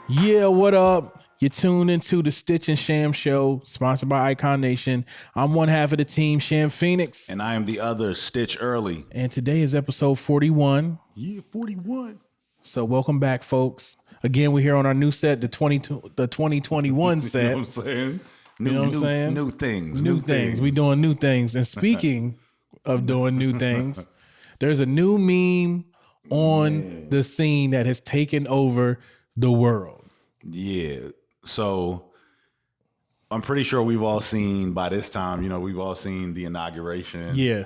Yeah, what up? You're tuned into the Stitch and Sham Show, sponsored by Icon Nation. I'm one half of the team, Sham Phoenix. And I am the other, Stitch Early. And today is episode 41. Yeah, 41. So welcome back, folks. Again, we're here on our new set, the 2021 set. You know what I'm saying? You know what I'm saying? New things. New things. We doing new things. And speaking of doing new things, there's a new meme on the scene that has taken over the world. Yeah. So I'm pretty sure we've all seen by this time, we've all seen the inauguration. Yeah.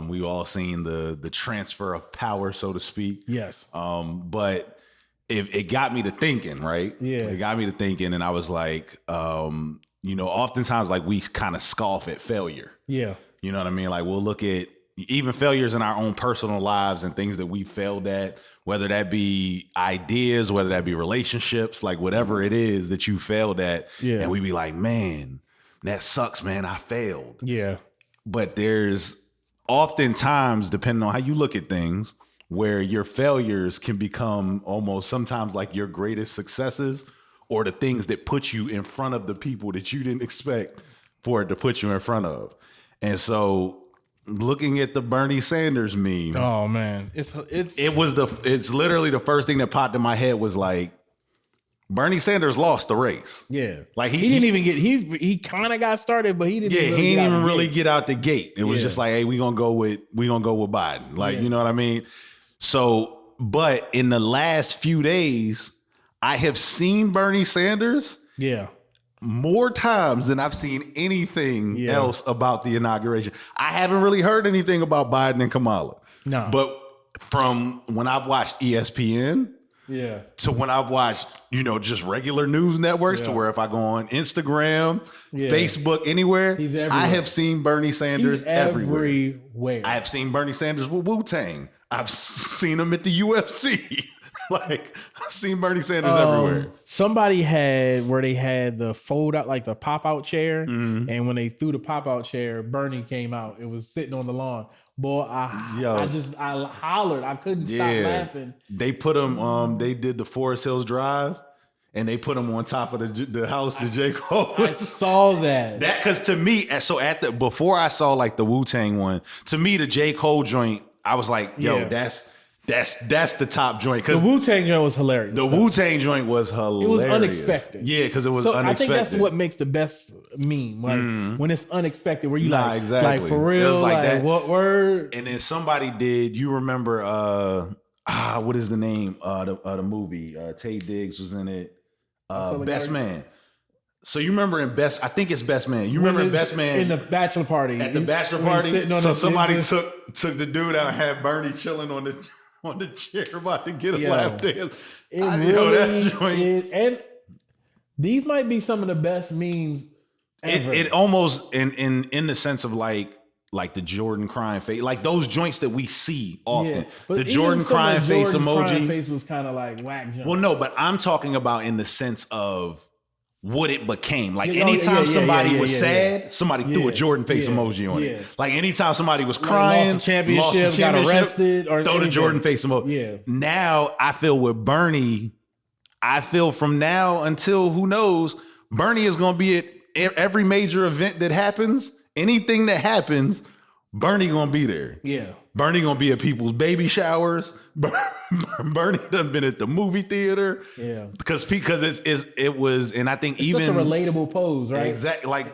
We've all seen the transfer of power, so to speak. Yes. But it got me to thinking, right? Yeah. It got me to thinking, and I was like, oftentimes like we kind of scoff at failure. Yeah. You know what I mean? Like we'll look at even failures in our own personal lives and things that we failed at, whether that be ideas, whether that be relationships, like whatever it is that you failed at. Yeah. And we be like, man, that sucks, man. I failed. Yeah. But there's oftentimes, depending on how you look at things, where your failures can become almost sometimes like your greatest successes or the things that put you in front of the people that you didn't expect for it to put you in front of. And so looking at the Bernie Sanders meme. Oh man. It's literally the first thing that popped in my head was like, Bernie Sanders lost the race. Yeah. Like he didn't even get, he kind of got started, but he didn't. Yeah, he didn't even really get out the gate. It was just like, hey, we gonna go with Biden. Like, you know what I mean? So, but in the last few days, I have seen Bernie Sanders more times than I've seen anything else about the inauguration. I haven't really heard anything about Biden and Kamala. No. But from when I've watched ESPN to when I've watched, just regular news networks to where if I go on Instagram, Facebook, anywhere, I have seen Bernie Sanders everywhere. I have seen Bernie Sanders with Wu-Tang. I've seen him at the UFC. Like, I've seen Bernie Sanders everywhere. Somebody had where they had the fold out, like the pop out chair. And when they threw the pop out chair, Bernie came out. It was sitting on the lawn. Boy, I hollered. I couldn't stop laughing. They put him, they did the Forest Hills Drive and they put him on top of the house that J. Cole was. I saw that. Because to me, before I saw like the Wu-Tang one, to me, the J. Cole joint, I was like, yo, that's the top joint. The Wu-Tang joint was hilarious. The Wu-Tang joint was hilarious. It was unexpected. Yeah, because it was unexpected. I think that's what makes the best meme. Like when it's unexpected, where you exactly. like for real, it was like that. What word? And then somebody did. You remember? What is the name of the movie? Tay Diggs was in it. Best Man. So you remember in I think it's Best Man. You remember in Best Man in the bachelor party. At the bachelor party. So somebody took the dude out and had Bernie chilling on the chair about to get a lap dance. And these might be some of the best memes ever. It almost in the sense of like the Jordan crying face, like those joints that we see often. But the Jordan crying face emoji. Crying face was kind of like whack jump. Well, no, but I'm talking about in the sense of what it became. Like anytime somebody was sad, somebody threw a Jordan face emoji on it. Like anytime somebody was crying, lost the championship, got arrested, or throw the Jordan face emoji. Yeah. Now I feel with Bernie, from now until who knows, Bernie is going to be at every major event that happens. Anything that happens, Bernie going to be there. Yeah. Bernie going to be at people's baby showers. Bernie done been at the movie theater. Yeah. Because it was, and I think it's even such a relatable pose, right? Exactly. Like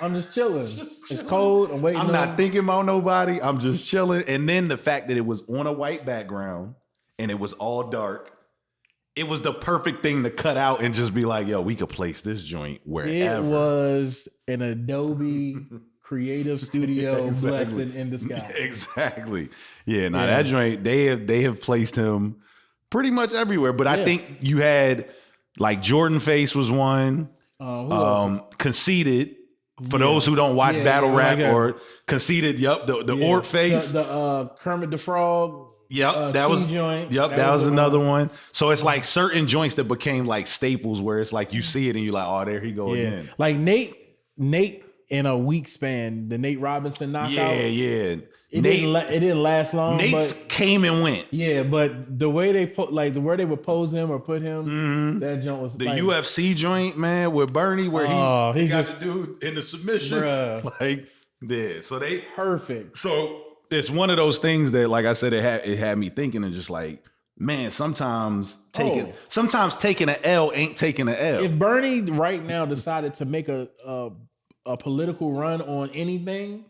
I'm just chilling. It's cold. I'm waiting. I'm not thinking about nobody. I'm just chilling. And then the fact that it was on a white background and it was all dark. It was the perfect thing to cut out and just be like, yo, we could place this joint wherever. It was an Adobe Creative Studio blessing in disguise. Exactly. Yeah, that joint, they have placed him pretty much everywhere. But I think you had like Jordan Face was one. Conceited. For those who don't watch battle rap or Conceited, the Orc face. The Kermit the Frog. Yep, that was joint. Yep, that was another one. So it's like certain joints that became like staples where it's like you see it and you're like, oh, there he go again. Like Nate in a week span. The Nate Robinson knockout. Yeah. It didn't last long. Nate's came and went. Yeah, but the way they where they would pose him or put him, that joint was the UFC joint, man, with Bernie, where he got the dude in the submission. Bruh. Like, yeah. So they perfect. So it's one of those things that, like I said, it had me thinking and just like, man, sometimes taking an L ain't taking an L. If Bernie right now decided to make a political run on anything,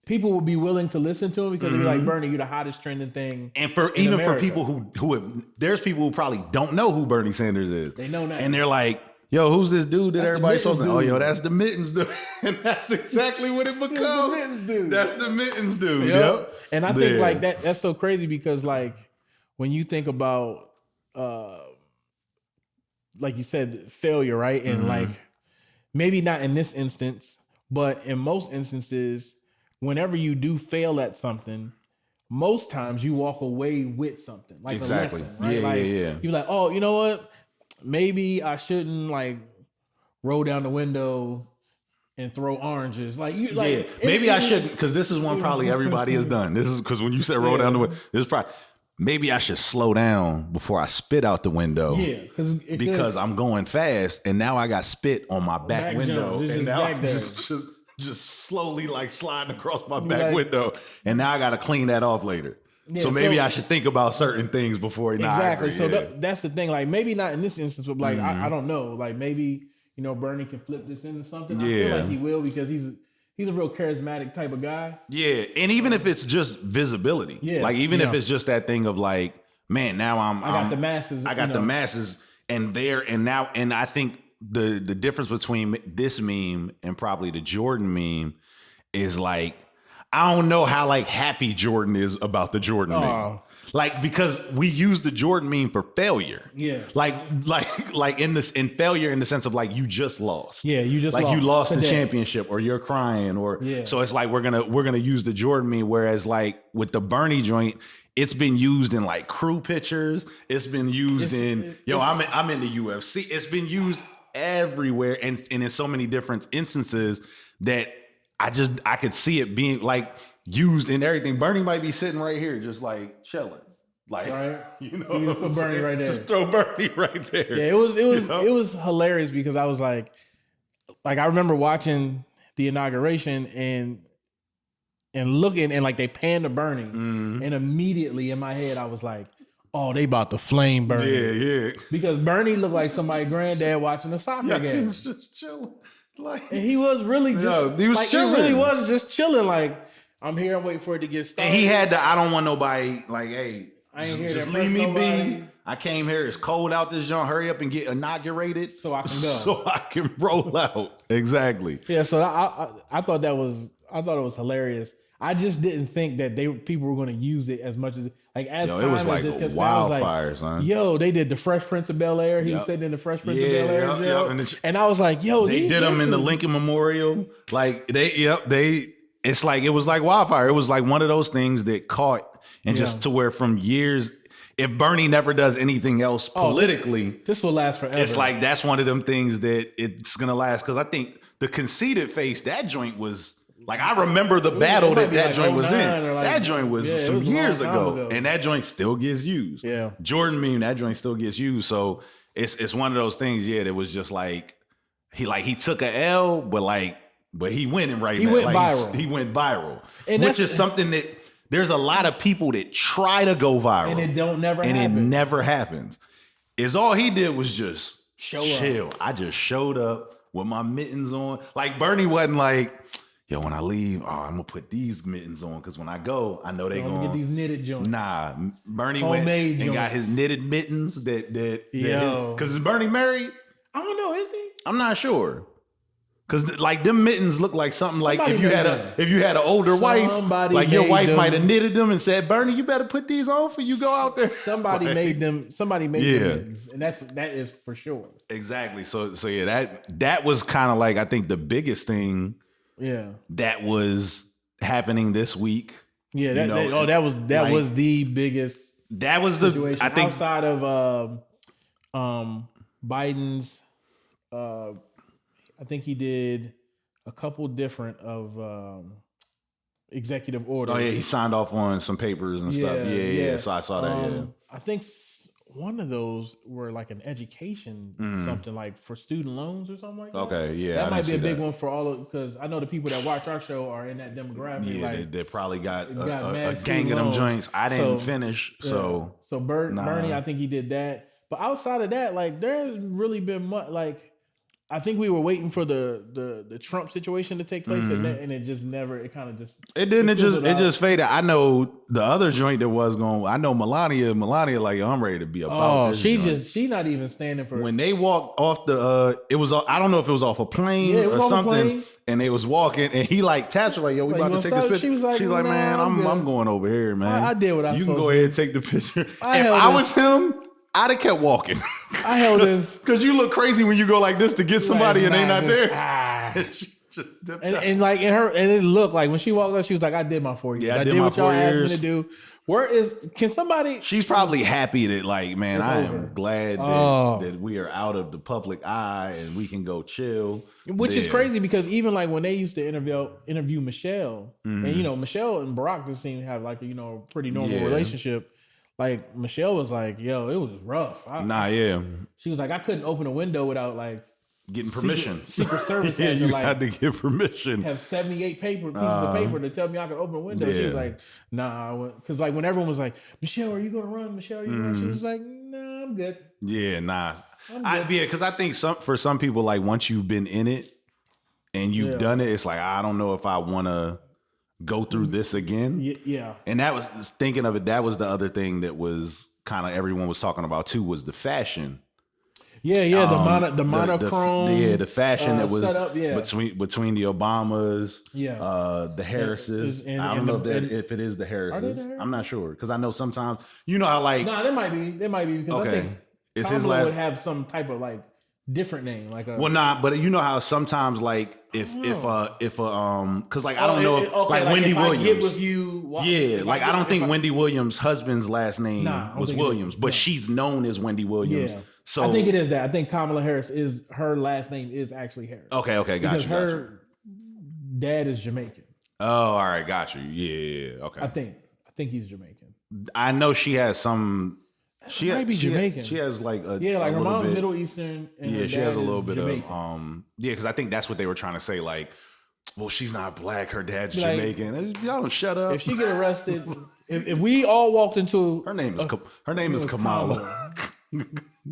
people will be willing to listen to him because they'll be like, Bernie, you're the hottest trending thing. And for people who there's people who probably don't know who Bernie Sanders is. They know that. And they're like, yo, who's this dude that everybody's supposed to? Oh, yo, that's the mittens dude. And that's exactly what it becomes. The mittens dude. That's the mittens dude. Yep. And I think like that's so crazy because like when you think about like you said, failure, right? And like maybe not in this instance, but in most instances, whenever you do fail at something, most times you walk away with something like a lesson, right? Yeah. You're like, oh, you know what? Maybe I shouldn't like roll down the window and throw oranges. Like you, like maybe I shouldn't, because this is one probably everybody has done. This is because when you said roll down the window, this is probably maybe I should slow down before I spit out the window. Yeah, because I'm going fast and now I got spit on my back window, and now I'm just slowly like sliding across my back window, and now I got to clean that off later. Yeah, so maybe I should think about certain things before. Exactly. So that's the thing. Like maybe not in this instance, but like I don't know. Like maybe Bernie can flip this into something. Yeah. I feel like he will because he's a real charismatic type of guy. Yeah, and even if it's just visibility, like even if it's just that thing of like, man, now I got the masses. I got the masses, and I think the difference between this meme and probably the Jordan meme is like, I don't know how like happy Jordan is about the Jordan meme. Like, because we use the Jordan meme for failure. Yeah. Like in failure in the sense of like you just lost. Yeah, you just like you lost the championship or you're crying or so it's like we're gonna use the Jordan meme. Whereas like with the Bernie joint, it's been used in like crew pictures. It's been used I'm in the UFC. It's been used everywhere and in so many different instances that I could see it being like used in everything. Bernie might be sitting right here, just like chilling, like you put Bernie right there. Just throw Bernie right there. Yeah, it was hilarious because I was like I remember watching the inauguration and looking and like they panned to Bernie, and immediately in my head I was like, oh, they about to flame Bernie. Yeah. Because Bernie looked like somebody's granddad watching a soccer game. He was just chilling. And he was really just he was chilling. He really was just chilling. Like, I'm here, I'm waiting for it to get started. And he had I don't want nobody like, hey, I ain't here just leave me be. I came here, it's cold out this joint. Hurry up and get inaugurated so I can go. So I can roll out. Exactly. Yeah, so I thought it was hilarious. I just didn't think that people were going to use it as much as time it was like wildfire, son. Yo, they did the Fresh Prince of Bel-Air. He was sitting in the Fresh Prince of Bel-Air jail. And I was like, yo, they did them in the Lincoln Memorial. Like it's like it was like wildfire. It was like one of those things that caught and just to where from years. If Bernie never does anything else politically, this will last forever. It's like that's one of them things that it's gonna last. Because I think the conceited face, that joint was. Like, I remember the battle that joint was in. That joint was some years ago. And that joint still gets used. Yeah. Jordan meme, that joint still gets used. So it's one of those things, that was just like he took a L, but he went in right now. He went viral. And which is something that there's a lot of people that try to go viral. And it it never happens. All he did was just chill. Up. I just showed up with my mittens on. Like, Bernie wasn't like, yo, when I leave, I'm gonna put these mittens on because when I go, I know they gonna get these knitted joints. Nah, Bernie went and got his knitted mittens because is Bernie married? I don't know, is he? I'm not sure. Cause like them mittens look like something like if you had an older wife, like your wife might have knitted them and said, Bernie, you better put these on for you go out there. Somebody made them mittens, and that is for sure. Exactly. So that was kind of like I think the biggest thing. Yeah, that was happening this week. Yeah, that was the biggest. That was the situation. I think outside of Biden's. I think he did a couple different of executive orders. Oh yeah, he signed off on some papers and stuff. Yeah. So I saw that. Yeah, I think one of those were like an education something like for student loans or something like that. Okay, yeah, that might be a big one for all of, because I know the people that watch our show are in that demographic. Yeah, like, they probably got a gang of them joints. I didn't finish, so Bernie, I think he did that. But outside of that, like there's really been much. Like I think we were waiting for the Trump situation to take place, and it just never. It kind of just. It didn't. It just faded. I know the other joint that was going. I know Melania. Like, I'm ready to be about. She not even standing for. When they walked off the, it was. I don't know if it was off a plane or something. And they was walking, and he like tapped her like, "Yo, we about to take this picture." She's like, "Man, I'm going over here, man. I did what I. You can go ahead and take the picture." If I was him, I'd have kept walking. I held him because you look crazy when you go like this to get somebody and they not there. And like it looked like when she walked up, she was like, "I did my 4 years. I did what y'all asked me to do." Can somebody? She's probably happy that like, man, I am glad that we are out of the public eye and we can go chill. Which is crazy because even like when they used to interview Michelle, and Michelle and Barack just seem to have like a pretty normal relationship. Like Michelle was like, "Yo, it was rough." She was like, "I couldn't open a window without like getting permission. Secret Service had to had to get permission. Have 78 pieces of paper to tell me I could open a window." She was like, "Nah," because like when everyone was like, "Michelle, are you going to run? Michelle, are you going to run?" She was like, "Nah, I'm good." Yeah, nah. Because I think for some people, like once you've been in it and you've done it, it's like I don't know if I want to go through this again. Yeah. And that was thinking of it. That was the other thing that was kind of everyone was talking about too, was the fashion. Yeah. The monochrome. The fashion that was set up, between the Obamas, the Harrises. I don't know if it is the Harrises. I'm not sure because I know sometimes how like there might be because I think it's Kamala would have some type of like different name like but you know how sometimes like if because like I don't know like Wendy Williams. I get with you, I don't think Wendy Williams' husband's last name was Williams, but she's known as Wendy Williams. Yeah. So I think it is that. I think Kamala Harris her last name is actually Harris. Okay, gotcha. Because her dad is Jamaican. Oh, all right, gotcha. Yeah, okay. I think he's Jamaican. I know she has some. She might be Jamaican. She has like a like her mom's bit, Middle Eastern. And her she has a little bit Jamaican. of because I think that's what they were trying to say. Like, well, she's not black. Her dad's Jamaican. Y'all don't shut up. If she get arrested, if we all walked into her name is Kamala.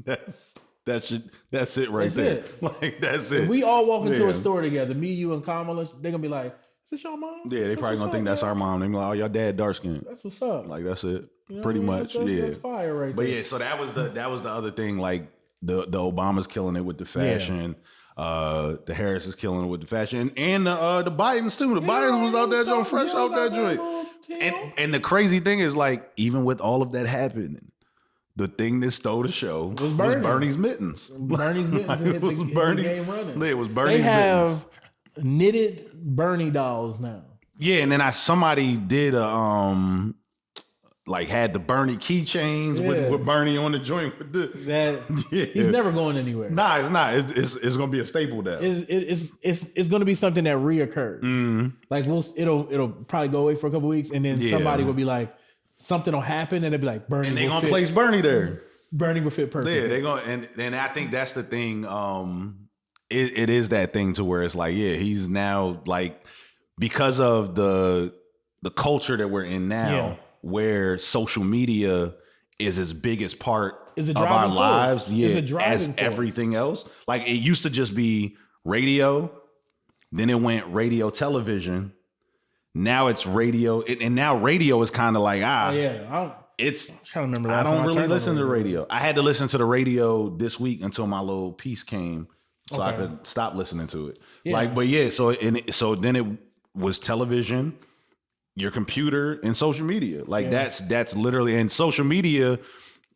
That's it right there. Like that's it. If we all walk into a store together, me, you, and Kamala, they're gonna be like, "Is this your mom?" Yeah, they probably gonna think that's our mom. They be like, "Oh, your dad dark skinned." That's what's up. Like that's it. Pretty much. That's fire right there. But so that was the other thing. Like the Obamas killing it with the fashion. The Harris is killing it with the fashion, and the Bidens too. The Bidens was out there doing fresh out that joint. And the crazy thing is, like, even with all of that happening, the thing that stole the show was Bernie's mittens. Bernie's mittens hit the game running. It was Bernie's mittens. They have knitted Bernie dolls now. Yeah, and then somebody did had the Bernie keychains with Bernie on the joint with he's never going anywhere. Nah, it's not. It's gonna be a staple now. It's gonna be something that reoccurs. Mm-hmm. Like it'll probably go away for a couple weeks, and then somebody will be like, something will happen, and they'll be like, Bernie. And they gonna place Bernie there. Bernie will fit perfectly. Yeah, they gonna and I think that's the thing. It is that thing to where it's like, he's now like, because of the culture that we're in now, where social media is as big as part of our lives, as everything else. Like it used to just be radio, then it went radio, television. Now it's radio, and now radio is kind of like I'm trying to remember. I don't really listen to radio. I had to listen to the radio this week until my little piece came, so I could stop listening to it. Yeah. So then it was television, your computer, and social media. Like that's literally, and social media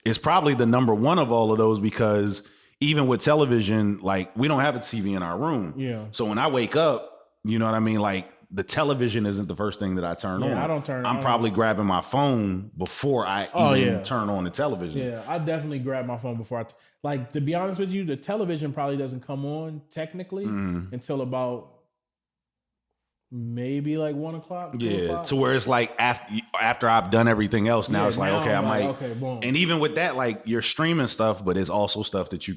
is probably the number one of all of those, because even with television, like we don't have a TV in our room. Yeah. So when I wake up, you know what I mean? Like the television isn't the first thing that I turn on. I don't turn. I'm probably grabbing my phone before I even turn on the television. Yeah, I definitely grab my phone before to be honest with you, the television probably doesn't come on technically until about maybe like 1 o'clock. Yeah, o'clock. To where it's like after I've done everything else, now it's like, okay, I might. Okay, boom. And even with that, like you're streaming stuff, but it's also stuff that you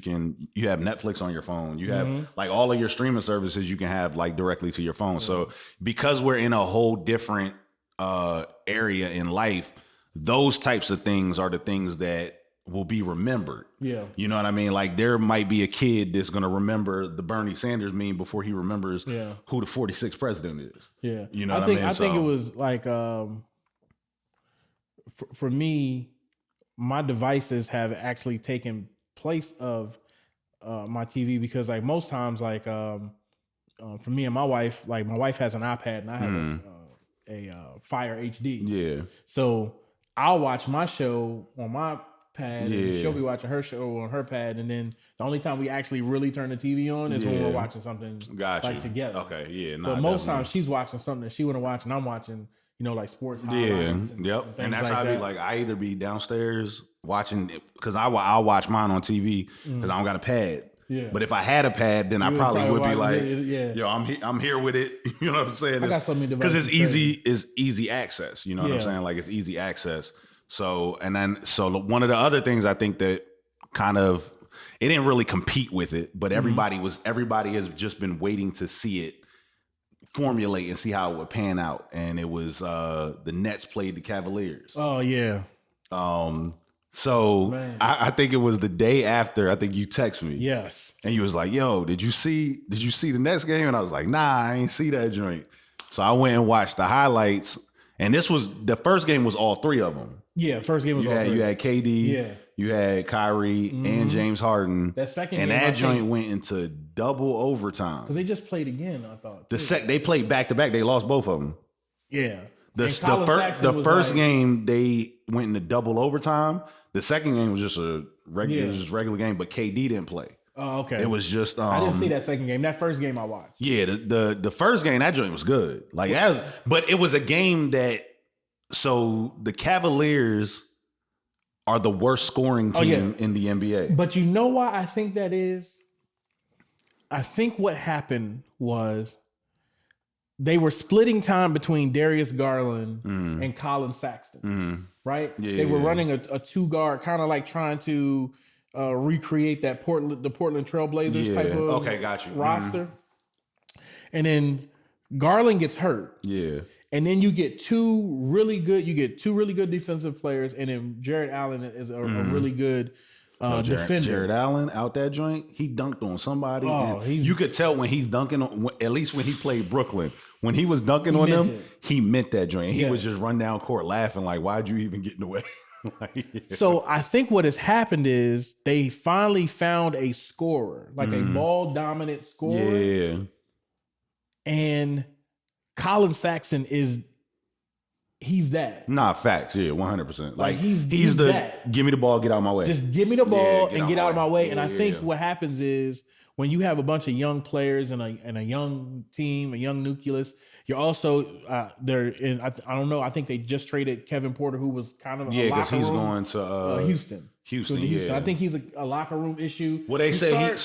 have Netflix on your phone. You have like all of your streaming services you can have like directly to your phone. So because we're in a whole different area in life, those types of things are the things that will be remembered. Yeah. You know what I mean? Like there might be a kid that's going to remember the Bernie Sanders meme before he remembers who the 46th president is. Yeah. You know what I mean? I think it was like, for me, my devices have actually taken place of my TV because like most times, like for me and my wife, like my wife has an iPad and I have a Fire HD. Yeah. So I'll watch my show on my pad and she'll be watching her show on her pad, and then the only time we actually really turn the TV on is when we're watching something like together. Okay, yeah. But most times she's watching something that she wouldn't watch and I'm watching, you know, like sports highlights. And that's like how I be like, I either be downstairs watching it because I'll watch mine on TV because I don't got a pad. Yeah. But if I had a pad, then I probably would be like, yo, I'm here with it. You know what I'm saying? I got so many devices. Because it's easy access. You know what I'm saying? Like it's easy access. So one of the other things I think that kind of, it didn't really compete with it, but everybody has just been waiting to see it formulate and see how it would pan out. And it was the Nets played the Cavaliers. Oh yeah. So I think it was the day after, I think you text me. Yes. And you was like, yo, did you see the Nets game? And I was like, nah, I ain't see that joint. So I went and watched the highlights. And the first game was all three of them. Yeah, first game was all three. You had KD, you had Kyrie and James Harden. That second and game, that joint went into double overtime. Because they just played again, I thought. They played back to back. They lost both of them. Yeah. The first game they went into double overtime. The second game was just a regular game, but KD didn't play. Oh, okay. It was just I didn't see that second game. That first game I watched. Yeah, the first game, that joint was good. Like but it was a game that, so the Cavaliers are the worst scoring team in the NBA. But you know why I think that is? I think what happened was they were splitting time between Darius Garland and Colin Sexton, right? Yeah, they were running a two guard, kind of like trying to recreate that the Portland Trailblazers type of roster. And then Garland gets hurt. Yeah. And then you get two really good defensive players, and then Jared Allen is a really good defender. Jared Allen out that joint, he dunked on somebody. You could tell when he's dunking on, at least when he played Brooklyn, when he was dunking on them, he meant that joint. He was just run down court laughing like, why'd you even get in the way? So I think what has happened is they finally found a scorer, like a ball dominant scorer. Yeah. And Colin Sexton he's that. Nah, facts. Yeah, 100%. Like he's the that. Give me the ball, get out of my way. Just give me the ball and get out of my way. And I think what happens is when you have a bunch of young players and a young team, a young nucleus, you're also they're in. I don't know. I think they just traded Kevin Porter, who was kind of because he's going to Houston. Houston. I think he's a locker room issue. Well, they say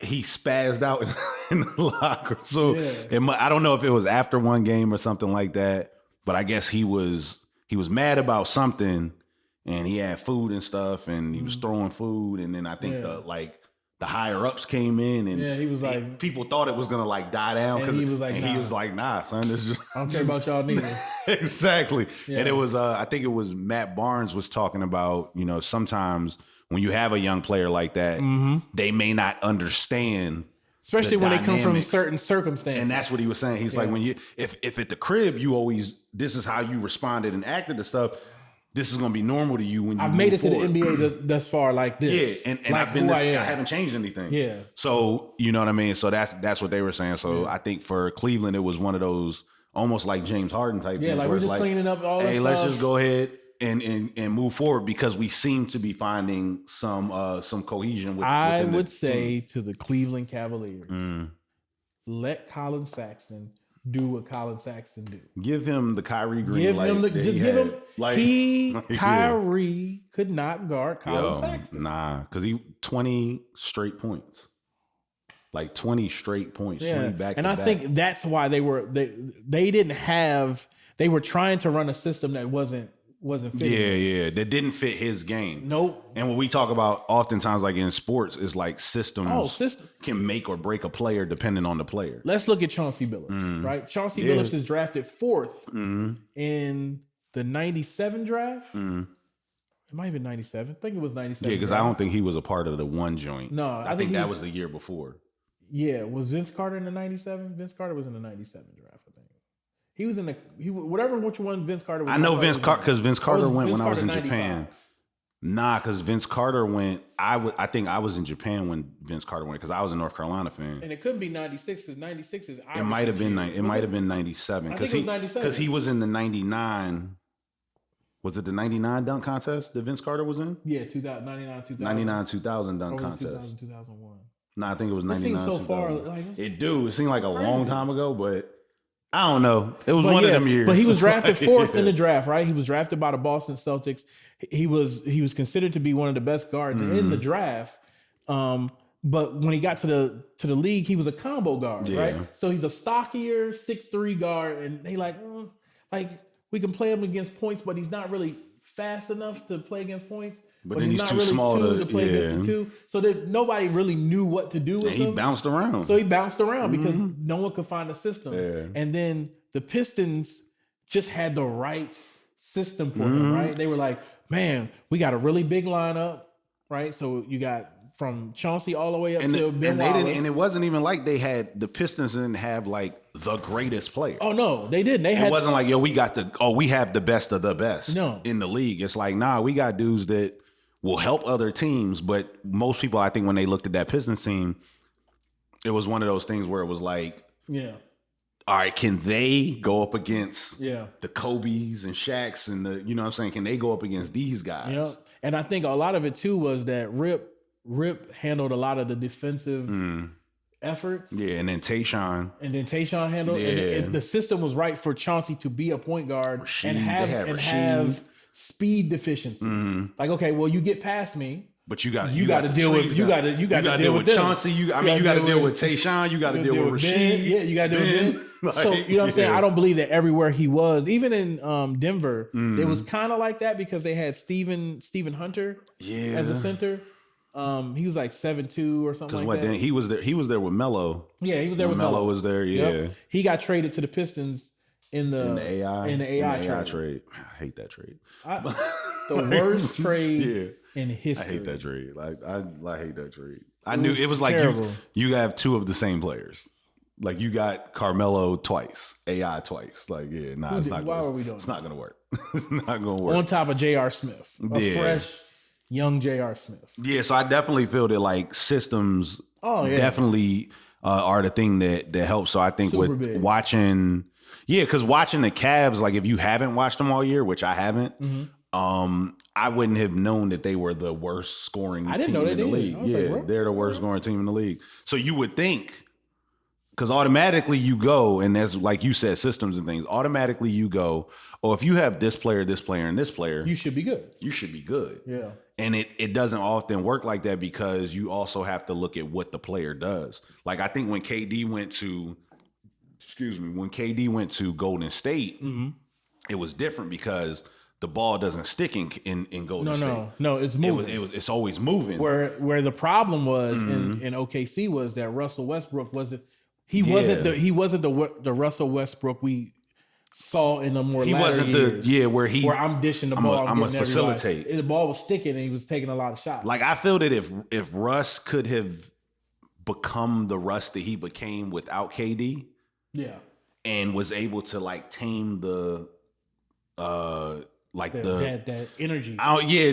he spazzed out in the locker. So I don't know if it was after one game or something like that, but I guess he was mad about something, and he had food and stuff, and he was throwing food, and then I think the higher ups came in, and he was like, people thought it was gonna like die down, and he was like, nah, son, this is just I don't care about y'all neither. Exactly. Yeah. And it was I think it was Matt Barnes was talking about, you know, sometimes when you have a young player like that, they may not understand, especially when they come from certain circumstances. And that's what he was saying. He's like, when you if at the crib you always, this is how you responded and acted to stuff, this is gonna be normal to you when you I've made it forward to the NBA thus far like this. Yeah, and like I've been I haven't changed anything. Yeah. So you know what I mean? So that's what they were saying. So I think for Cleveland it was one of those almost like James Harden type things. Like we're just cleaning up all this stuff. Let's just go ahead and move forward, because we seem to be finding some cohesion with I would say to the Cleveland Cavaliers, let Colin Sexton do what Colin Sexton do. Give him the Kyrie green light. Kyrie could not guard Colin Sexton. Nah, because he 20 straight points. like 20 straight points, 20 back and to I back. think that's why they were trying to run a system that wasn't fitting. Yeah, that didn't fit his game. Nope. And what we talk about oftentimes, like in sports, is like systems can make or break a player depending on the player. Let's look at Chauncey Billups, right? Chauncey Billups is drafted 4th in the 97 draft. It might have been 97. I think it was 97. Yeah, because I don't think he was a part of the one joint. No, I think that was the year before. Yeah, was Vince Carter in the 97? Vince Carter was in the 97 draft, I think. He was in which one Vince Carter was. I know Vince Carter because Vince Carter went when I was in Japan. Nah, because Vince Carter went. I think I was in Japan when Vince Carter went because I was a North Carolina fan. And it couldn't be 96 because 96 is Irish. It might have been. It might have been 97. I think it was 97 because he was in the 99. Was it the 99 dunk contest that Vince Carter was in? Yeah, 99, 2000. 99, 2000 dunk contest. 2000, 2001. No, I think it was 99. It seems so far. Like, it seemed like a long time ago, but I don't know. It was one of them years. But he was drafted 4th in the draft, right? He was drafted by the Boston Celtics. He was considered to be one of the best guards in the draft. But when he got to the league, he was a combo guard, right? So he's a stockier 6'3" guard, and they like we can play him against points, but he's not really fast enough to play against points. But then he's not too really small to play against the 2. So that nobody really knew what to do with him. He bounced around. So he bounced around because no one could find a system. Yeah. And then the Pistons just had the right system for him, right? They were like, man, we got a really big lineup, right? So you got from Chauncey all the way up to Ben Wallace. And it wasn't even like the Pistons didn't have like the greatest player. Oh no, they didn't. It wasn't like, we have the best of the best in the league. It's like, nah, we got dudes that will help other teams. But most people, I think when they looked at that Pistons team, it was one of those things where it was like, all right, can they go up against the Kobe's and Shaq's and the, you know what I'm saying? Can they go up against these guys? Yeah. And I think a lot of it too was that Rip handled a lot of the defensive efforts. Yeah, and then Tayshaun handled and the system was right for Chauncey to be a point guard and have speed deficiencies. Like, okay, well, you get past me, but you got to deal with Chauncey. You got to deal with Tayshaun. You got to deal with Rasheed. Yeah, you got to deal with Ben. So you know what I'm saying? I don't believe that everywhere he was, even in Denver, it was kind of like that because they had Stephen Hunter as a center. He was like 7'2" or something like that. Then he was there with Melo. Yeah, he was there with Melo. Was there? Yeah, yep. He got traded to the Pistons in the AI trade. I hate that trade. The worst trade in history. I hate that trade. Like I hate that trade. I knew it was like you have 2 of the same players. Like you got Carmelo twice, AI twice. Like it's not. Why are we doing? It's not gonna work. It's not gonna work. On top of J.R. Smith, a fresh young J.R. Smith. Yeah, so I definitely feel that like systems definitely are the thing that helps. So I think super with big. Watching, because watching the Cavs, like if you haven't watched them all year, which I haven't, I wouldn't have known that they were the worst scoring team in the league. Yeah, they're the worst scoring team in the league. So you would think, because automatically you go, and that's like you said, systems and things, automatically you go, if you have this player, and this player, you should be good. You should be good. Yeah. And it doesn't often work like that because you also have to look at what the player does. Like I think when KD went to Golden State, it was different because the ball doesn't stick in Golden State. No, it's moving. It's always moving. Where the problem was in OKC was that Russell Westbrook wasn't the Russell Westbrook we saw in the more latter years. Where I'm dishing the ball. I'm gonna facilitate. The ball was sticking and he was taking a lot of shots. Like I feel that if Russ could have become the Russ that he became without KD, and was able to like tame the that energy.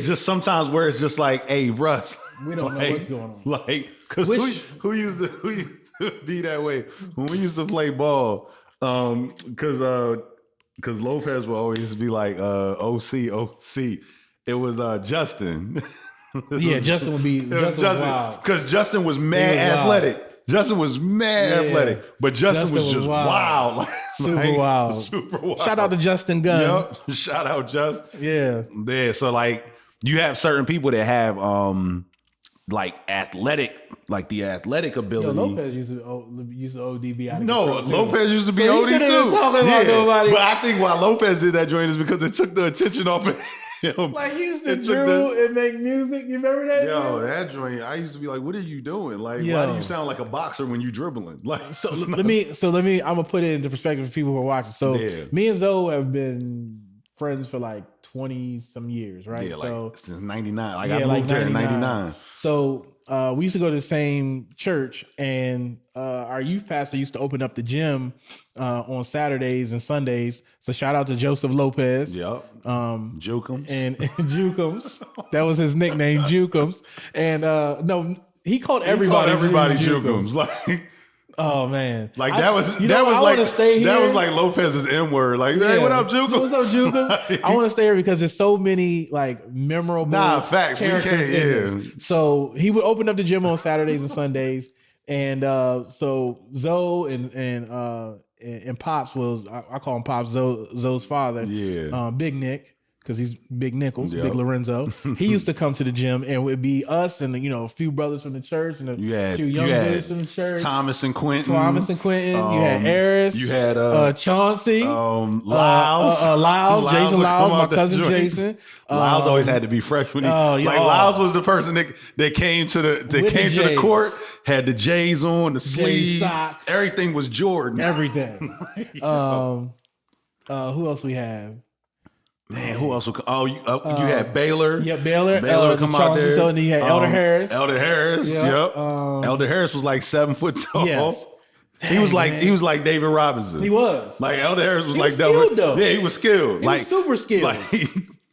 Just sometimes where it's just like, hey, Russ, we don't know what's going on. Like, because who used to be that way when we used to play ball? Because Lopez would always be like, OC. It was Justin. Justin would be Justin because Justin was mad athletic. Justin was mad athletic, but Justin was just wild. Super wild. Shout out to Justin Gunn. Yep. Shout out Justin. Yeah. So like you have certain people that have like the athletic ability. Yo, Lopez used to ODB out of No, control, Lopez used to be so OD too. Talking about nobody. But I think why Lopez did that joint is because it took the attention off of him. Like he used to drill and make music. You remember that? Yo, that joint. I used to be like, "What are you doing? Like, why do you sound like a boxer when you dribbling?" Like, let me. I'm gonna put it into perspective for people who are watching. So, me and Zoe have been friends for like 20 some years, right? Yeah, so like since '99. Like I moved there in '99. So we used to go to the same church, and our youth pastor used to open up the gym on Saturdays and Sundays. So shout out to Joseph Lopez. Yep. Jukums. And Jukums. That was his nickname, Jukums. And no, he called everybody Jukums. Like, oh man, like that was like Lopez's M word. Like, hey, what up, Jukums? What's up, Jukums? I want to stay here because there's so many like memorable facts. characters in this. So he would open up the gym on Saturdays and Sundays, and so Zoe and Pops was I call him Pops, Zoe's father. Yeah, Big Nick. Because he's Big Nichols, Big Lorenzo. He used to come to the gym, and it would be us and a few brothers from the church and a few young boys from the church. Thomas and Quentin. You had Eris. You had Chauncey. Lyles. Jason Lyles, my cousin Jason. Lyles always had to be fresh when Lyles was the person that came to the court, had the J's on, the sleeves, socks. Everything was Jordan. Everything. Who else we have? Man, who else? You had Baylor. Yeah, Baylor. Baylor come out there. So, and you had Elder Harris. Yep. Elder Harris was like 7 foot tall. Yes. Dang, he was like David Robinson. He was. Like Elder Harris was skilled, though. Yeah, he was skilled. He was super skilled. Like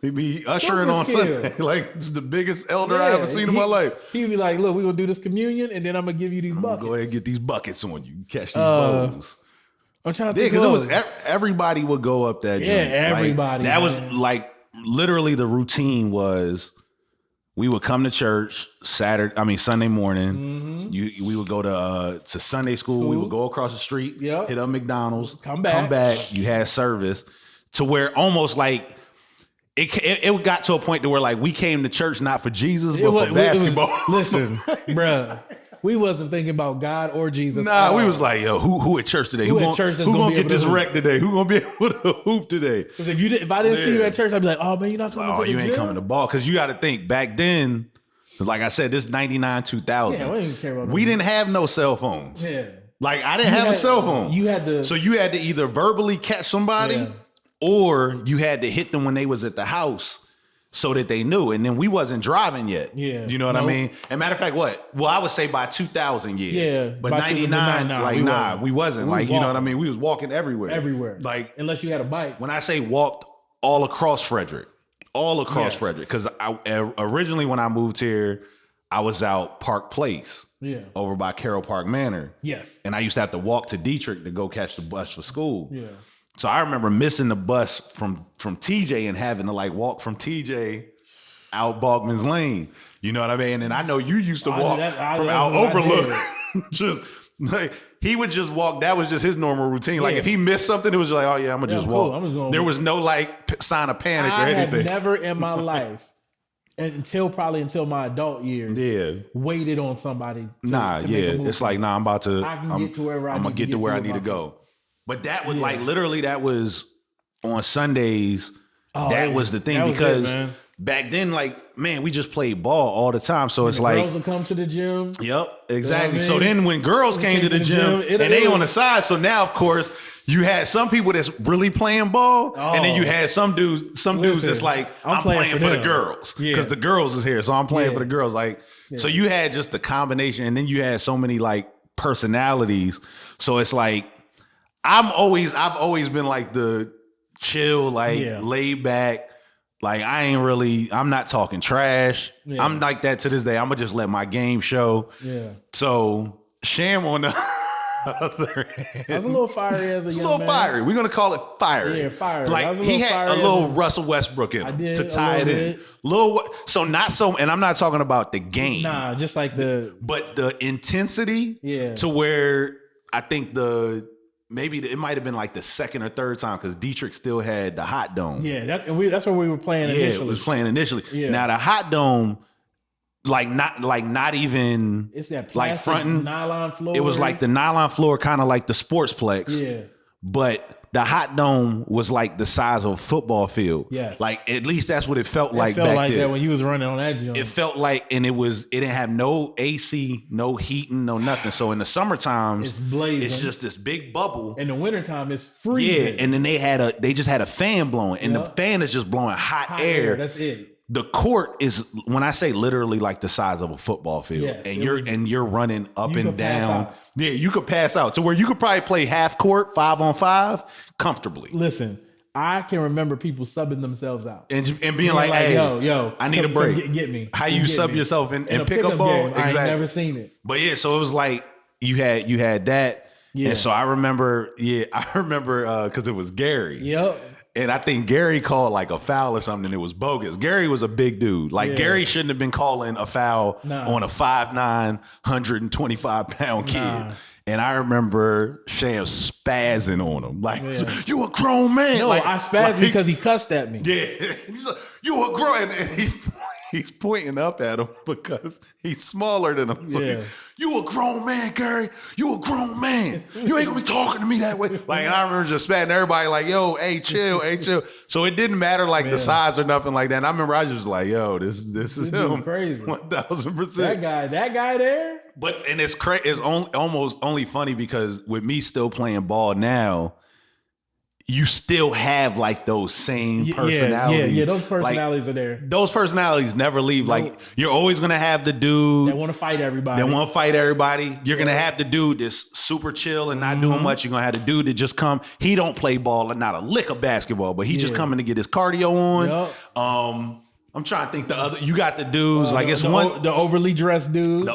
he'd be ushering on Sunday. Like the biggest elder I ever seen in my life. He'd be like, "Look, we're gonna do this communion, and then I'm gonna give you these buckets. Go ahead and get these buckets on you. Catch these bowls." I'm trying to think. Because it was everybody would go up that. Yeah, joint. everybody. That was like literally the routine was. We would come to church Sunday morning. Mm-hmm. We would go to Sunday school. We would go across the street, hit up McDonald's, come back. You had service to where almost like it got to a point to where like we came to church not for Jesus but for basketball. Listen, bruh. We wasn't thinking about God or Jesus. Nah, we was like, yo, who at church today? Who gonna get this wreck today? Who gonna be able to hoop today? Because if I didn't see you at church, I'd be like, oh man, you're not coming to the gym? You ain't coming to ball. Because you got to think, back then, like I said, this 99, 2000. Yeah, we didn't care about we didn't have no cell phones. Yeah. Like I didn't have a cell phone. So you had to either verbally catch somebody or you had to hit them when they was at the house. So that they knew, and then we wasn't driving yet. Yeah, you know what I mean. And matter of fact, I would say by 2000, but 99, we wasn't. Like you know what I mean. We was walking everywhere. Like unless you had a bike. When I say walked, all across Frederick, Frederick. Because originally when I moved here, I was out Park Place, over by Carroll Park Manor. Yes, and I used to have to walk to Dietrich to go catch the bus for school. Yeah. So I remember missing the bus from TJ and having to like walk from TJ out Bogman's Lane. You know what I mean? And I know you used to walk from out Overlook. Just like he would just walk. That was just his normal routine. Like if he missed something, it was like, oh yeah, I'm gonna just walk. There was no like sign of panic or anything. I had never in my life until my adult years waited on somebody to make a move. It's like I'm about to get to wherever I'm gonna get to where I need to go. But that was like literally that was on Sundays. That was the thing because back then, like, man, we just played ball all the time. So it's like girls would come to the gym. Yep, exactly. You know what I mean? So then when girls came to the gym and they on the side, so now of course you had some people that's really playing ball, and then you had some dudes that's like, I'm playing for the girls because the girls is here, so I'm playing for the girls. Like, so you had just the combination, and then you had so many like personalities. So it's like. I've always been like the chill, like laid back, like I'm not talking trash. Yeah. I'm like that to this day. I'm gonna just let my game show. Yeah. So Sham on the other hand, I was a little fiery as a young man. A little fiery. We're gonna call it fiery. Yeah, fiery. Like he had a little Russell Westbrook in him to tie it in. And I'm not talking about the game. Nah, just like but the intensity. Yeah. To where I think maybe it might have been like the second or third time because Dietrich still had the hot dome. Yeah, that's where we were playing initially. Yeah, it was playing initially. Yeah. Now the hot dome, Like not even. It's that like fronting nylon floor. It was like the nylon floor, kind of like the Sportsplex. Yeah. But the hot dome was like the size of a football field. Yes. Like at least that's what it felt like. It felt back like then. that when you was running on that joint. It felt like, and it didn't have no AC, no heating, no nothing. So in the summertime, it's blazing. It's just this big bubble. In the wintertime, it's freezing. Yeah, and then they just had a fan blowing, and the fan is just blowing hot air. That's it. The court is, when I say literally, like the size of a football field, and you're running up and down. Yeah, you could pass out to where you could probably play half court, 5-on-5 comfortably. Listen, I can remember people subbing themselves out and being like, "Hey, yo, I need a break. Get me." How you sub yourself and pick up ball? Exactly. I ain't never seen it. But yeah, so it was like you had that. Yeah. And so I remember because it was Gary. Yep. And I think Gary called like a foul or something, and it was bogus. Gary was a big dude. Like Gary shouldn't have been calling a foul on a 5'9", 125-pound kid. And I remember Sham spazzing on him. Like, you a grown man. No, I spazzed because he cussed at me. Yeah. He's like, you a grown, and he's pointing up at him because he's smaller than him. So you a grown man, Gary. You a grown man. You ain't gonna be talking to me that way. Like, and I remember just spatting everybody like, yo, hey, chill. So it didn't matter like the size or nothing like that. And I remember I was just like, yo, this is him. Crazy. 1000%. That guy there. But and it's crazy. It's almost only funny because with me still playing ball now, you still have like those same personalities. Yeah, those personalities are there. Those personalities never leave. Like, you're always gonna have the dude that want to fight everybody. You're gonna have the dude that's super chill and not doing much. You're gonna have the dude that just come. He don't play ball and not a lick of basketball, but he just coming to get his cardio on. Yep. I'm trying to think the other. You got the dudes the overly dressed dudes.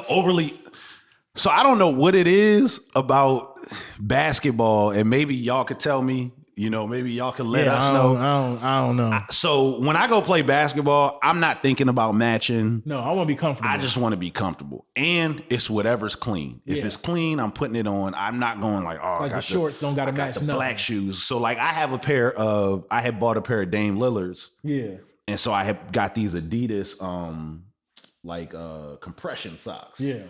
So I don't know what it is about basketball, and maybe y'all could tell me. You know, maybe y'all can let us know. I don't know. So when I go play basketball, I'm not thinking about matching. No, I want to be comfortable. I just want to be comfortable. And it's whatever's clean. If it's clean, I'm putting it on. I'm not going like, oh, like the shorts don't got to match the black shoes. So like I had bought a pair of Dame Lillards. Yeah. And so I have got these Adidas compression socks. Yeah.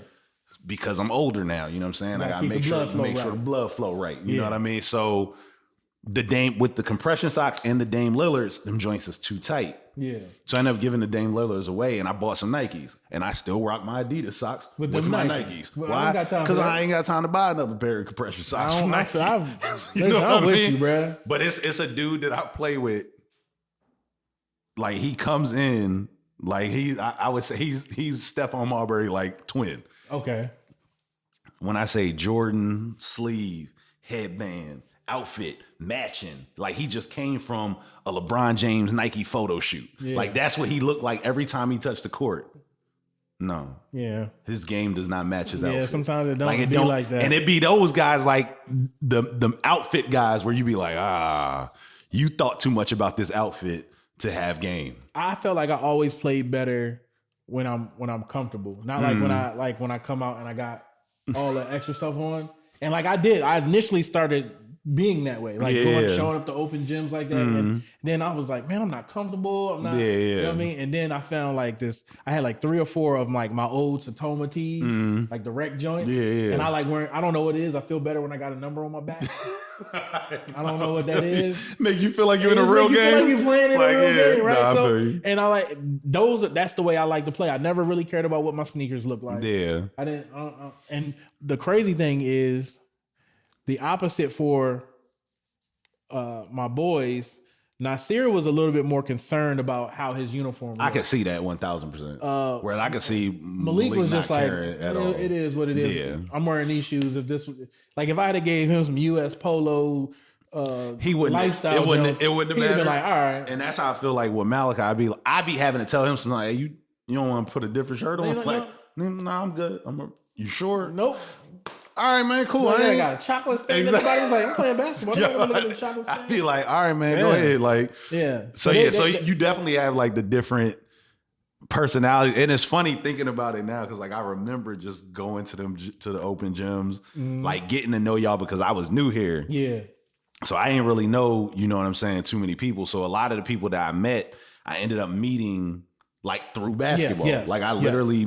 Because I'm older now, you know what I'm saying? I gotta make sure the blood flow right. You know what I mean? So the Dame with the compression socks and the Dame Lillards, them joints is too tight. Yeah. So I ended up giving the Dame Lillards away, and I bought some Nikes, and I still rock my Adidas socks with my Nikes. Why? Because I ain't got time to buy another pair of compression socks from Nike. I'm with you, bro. But it's a dude that I play with. Like he comes in, like I would say he's Stephon Marbury like twin. Okay. When I say Jordan sleeve, headband, outfit, matching, like he just came from a LeBron James Nike photo shoot. Yeah. Like that's what he looked like every time he touched the court. No. Yeah. His game does not match his outfit. Yeah, sometimes it don't be like that. And it be those guys like the outfit guys where you be like, you thought too much about this outfit to have game. I felt like I always played better when I'm comfortable. Not like when I come out and I got all the extra stuff on. And like I initially started being that way, like showing up to open gyms like that. And then I was like, man, I'm not comfortable. I'm not, you know what I mean? And then I found like this, I had like 3 or 4 of like my old Satoma tees, like the rec joints. And I like wearing, I don't know what it is. I feel better when I got a number on my back. I don't know what that is. Make you feel like you're in a real game. Feel like you're playing in a real game, right? And I like that's the way I like to play. I never really cared about what my sneakers look like. Yeah. I didn't, and the crazy thing is, the opposite for my boys, Nasir was a little bit more concerned about how his uniform looked. I could see that 1000%. Where I could see Malik was just like, it is what it is. Yeah. I'm wearing these shoes. If I had gave him some US Polo he wouldn't lifestyle, it wouldn't have mattered. Been like, all right. And that's how I feel like with Malachi. I'd be having to tell him something like, hey, you don't want to put a different shirt on? No, I'm good. You sure? Nope. All right, man, cool. I got a chocolate stain. Everybody was like, I'm playing basketball. I'm looking at the chocolate stain. I'd be like, all right, man, go ahead. Like, So you definitely have like the different personality. And it's funny thinking about it now because like I remember just going to the open gyms, like getting to know y'all because I was new here. Yeah. So I ain't really know, you know what I'm saying, too many people. So a lot of the people that I met, I ended up meeting like through basketball. Like I literally,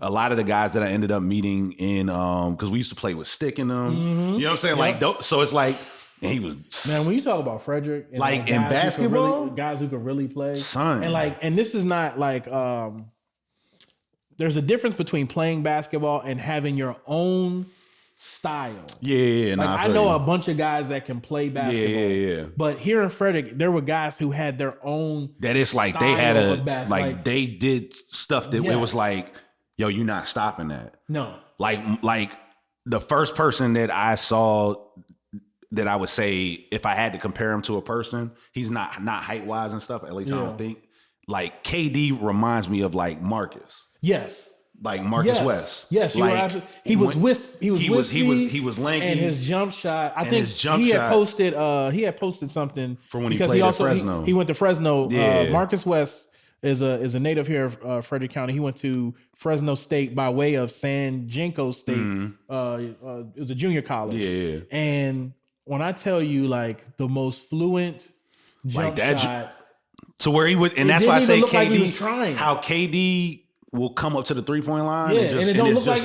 a lot of the guys that I ended up meeting in, because we used to play with Stick in them. You know what I'm saying? Like, so it's like, and he was, man, when you talk about Frederick, and like in basketball, guys who could really play, son, and this is not like, there's a difference between playing basketball and having your own style. Yeah. Like I know a bunch of guys that can play basketball. Yeah. But here in Frederick, there were guys who had their own. That it's like they had like they did stuff that it was like, yo, you're not stopping that. No. Like the first person that I saw that I would say if I had to compare him to a person, he's not height wise and stuff. At least I don't think. Like KD reminds me of like Marcus. Yes. Like Marcus West. Yes, you like, were absolutely. He was lanky. And his jump shot. I think he had posted something for when he played at Fresno. He went to Fresno. Marcus West is a native here of Frederick County. He went to Fresno State by way of San Jacinto State. It was a junior college. Yeah. And when I tell you, like the most fluent jump shot, to where he would, and that's why I say KD. Like he was trying. How KD will come up to the 3-point line and it don't look like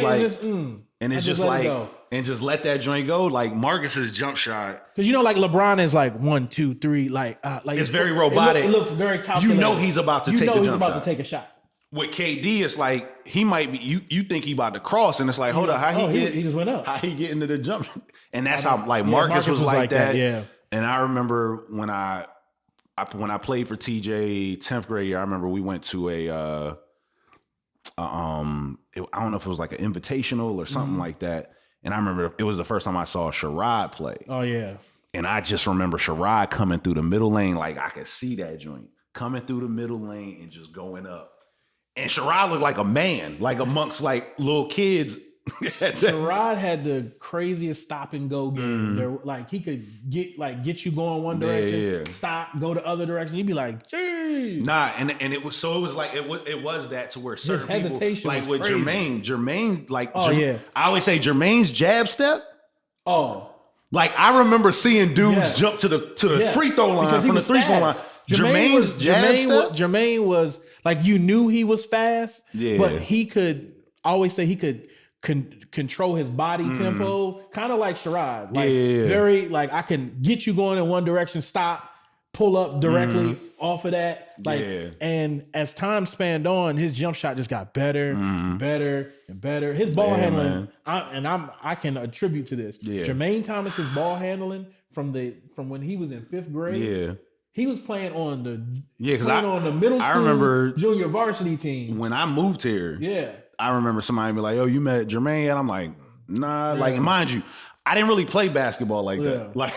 and it's just like and just let that joint go. Like Marcus's jump shot, because like LeBron is like 1, 2, 3, like it's very robotic. It looks very calculated. You know he's about to to take a shot. With KD, it's like he might be. You think he about to cross, and it's like, hold on, he just went up. How he get into the jump? And that's how like Marcus was like that. Yeah. And I remember when I played for TJ 10th grade year, I remember we went to I don't know if it was like an invitational or something like that. And I remember it was the first time I saw Sherrod play. Oh yeah. And I just remember Sherrod coming through the middle lane. Like I could see that joint coming through the middle lane and just going up. And Sherrod looked like a man, like amongst like little kids. Sherrod had the craziest stop and go game. There, like he could get you going one direction, stop, go the other direction. You'd be like, geez. Nah, and it was like it was that to where certain people like with crazy. Jermaine like I always say Jermaine's jab step. Oh, like I remember seeing dudes jump to the free throw line from the 3-point line. Jermaine's jab step. Jermaine was like, you knew he was fast, but he could control his body tempo, kind of like Sherrod. Like very like I can get you going in one direction, stop, pull up directly off of that. Like and as time spanned on, his jump shot just got better, better, and better. His ball handling, I can attribute to this. Jermaine Thomas's ball handling from when he was in 5th grade. He was playing on the on the middle school, I remember junior varsity team. When I moved here. I remember somebody be like, "Oh, you met Jermaine?" And I'm like, "Nah." Like, and mind you, I didn't really play basketball like that. Like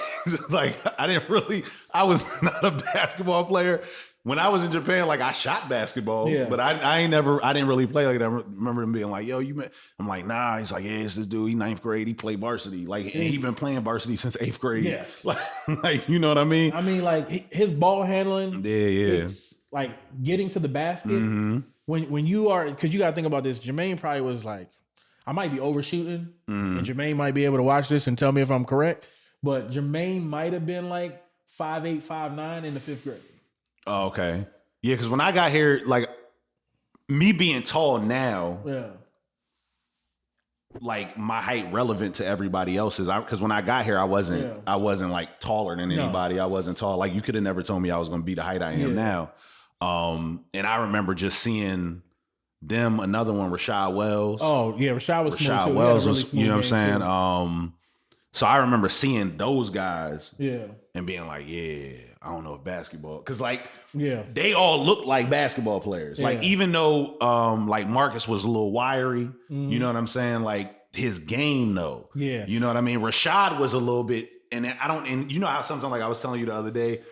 I was not a basketball player. When I was in Japan, like I shot basketballs, but I didn't really play like that. I remember him being like, "Yo, you met?" I'm like, "Nah." He's like, "Yeah, it's this dude. He 9th grade. He played varsity. Like, and he been playing varsity since 8th grade. Yes. Like, you know what I mean? I mean, like his ball handling. It's like getting to the basket. When you are, because you got to think about this. Jermaine probably was like, I might be overshooting, and Jermaine might be able to watch this and tell me if I'm correct. But Jermaine might have been like 5'8", 5'9" in the 5th grade. Oh, okay. Yeah, because when I got here, like me being tall now, like my height relevant to everybody else's. Because when I got here, I wasn't like taller than anybody. No. I wasn't tall. Like you could have never told me I was going to be the height I am now. And I remember just seeing them, another one, Rashad Wells. Oh yeah, Rashad Wells was, you know what I'm saying? So I remember seeing those guys, and being like, I don't know if basketball, because like, they all look like basketball players. Like even though, like Marcus was a little wiry, you know what I'm saying? Like his game though, you know what I mean? Rashad was a little bit, and you know how sometimes like I was telling you the other day,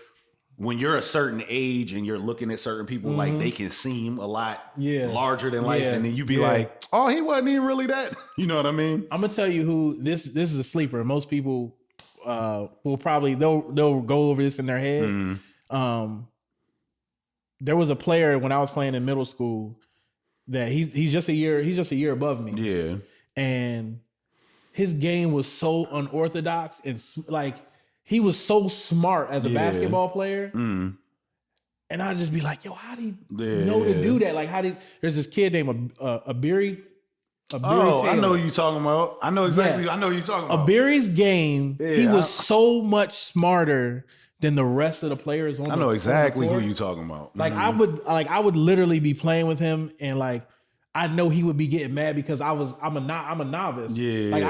when you're a certain age and you're looking at certain people, like they can seem a lot larger than life, and then you be like, "Oh, he wasn't even really that." You know what I mean? I'm gonna tell you who this is a sleeper. Most people will probably they'll go over this in their head. There was a player when I was playing in middle school that he's just a year above me. Yeah, and his game was so unorthodox and like. He was so smart as a basketball player, And I'd just be like, yo, how do you know to do that? Like, there's this kid named Uhrise. I know who you talking about. I know exactly. Yes. I know who you talking about. Uhrise's game, he was so much smarter than the rest of the players on the court. I know exactly who you talking about. Like I would literally be playing with him, and like I know he would be getting mad because I'm a novice. Yeah. Like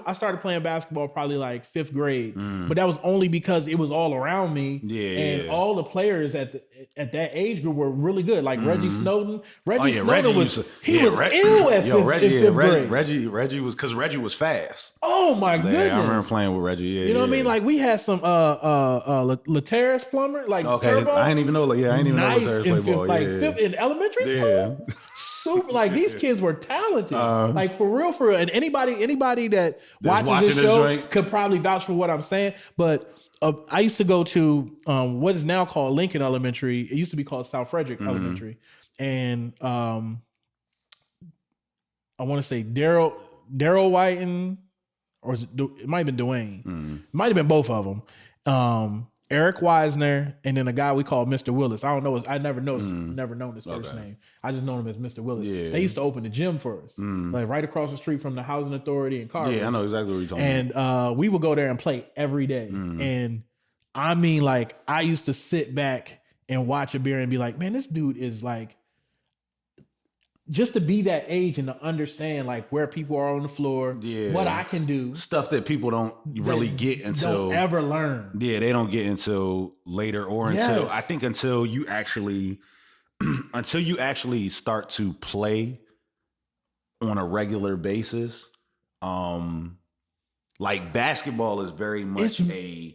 I started playing basketball probably like 5th grade, but that was only because it was all around me. Yeah. And all the players at that age group were really good. Like Reggie Snowden. Reggie was ill at 5th grade. Reggie was because Reggie was fast. Oh my goodness. I remember playing with Reggie. Yeah. You know what I mean? Like we had some Laterras Plummer, like Turbo. I didn't even know. Like, I didn't even know Laterras played ball. Like 5th in elementary school. Yeah. Super, like these kids were talented, like for real. And anybody that watches this show could probably vouch for what I'm saying. But I used to go to what is now called Lincoln Elementary. It used to be called South Frederick Elementary, and I want to say Daryl Whiten, or it might have been Dwayne. It might have been both of them. Eric Wisner, and then a guy we call Mr. Willis. I don't know. I never known his first name. I just know him as Mr. Willis. Yeah. They used to open the gym for us, like right across the street from the Housing Authority in Carver. Yeah, I know exactly what you're talking about. And we would go there and play every day. And I mean, like I used to sit back and watch a beer and be like, man, this dude is like, just to be that age and to understand like where people are on the floor, what I can do. Stuff that people don't really get until... Don't ever learn. Yeah, they don't get until later or until... I think until you actually start to play on a regular basis. Like basketball is very much to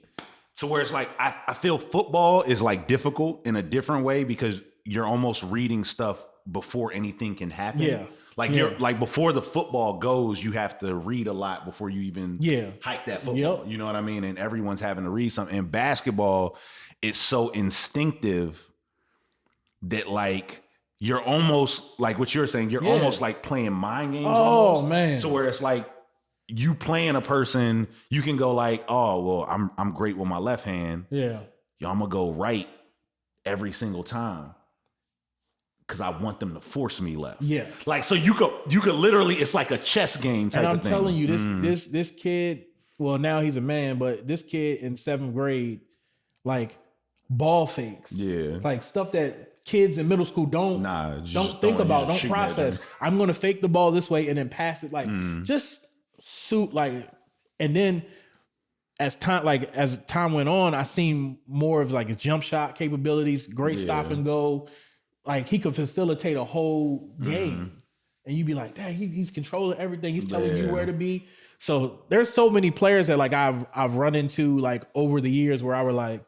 where it's like, I feel football is like difficult in a different way because you're almost reading stuff before anything can happen. Yeah. Like you're like before the football goes, you have to read a lot before you even hike that football. Yep. You know what I mean? And everyone's having to read something. And basketball is so instinctive that like you're almost like what you're saying, you're almost like playing mind games. Oh man. So where it's like you playing a person, you can go like, oh well, I'm great with my left hand. Yeah. Yo, I'm gonna go right every single time. Because I want them to force me left. Yeah. Like, so you could literally, it's like a chess game type of thing. And I'm telling you, this kid, well, now he's a man, but this kid in 7th grade, like ball fakes. Yeah. Like stuff that kids in middle school don't think about, don't process. I'm going to fake the ball this way and then pass it. Like just suit like, and then as time went on, I seen more of like his jump shot capabilities, great stop and go. Like he could facilitate a whole game, and you'd be like, "Dang, he's controlling everything. He's telling you where to be." So there's so many players that like I've run into like over the years where I were like,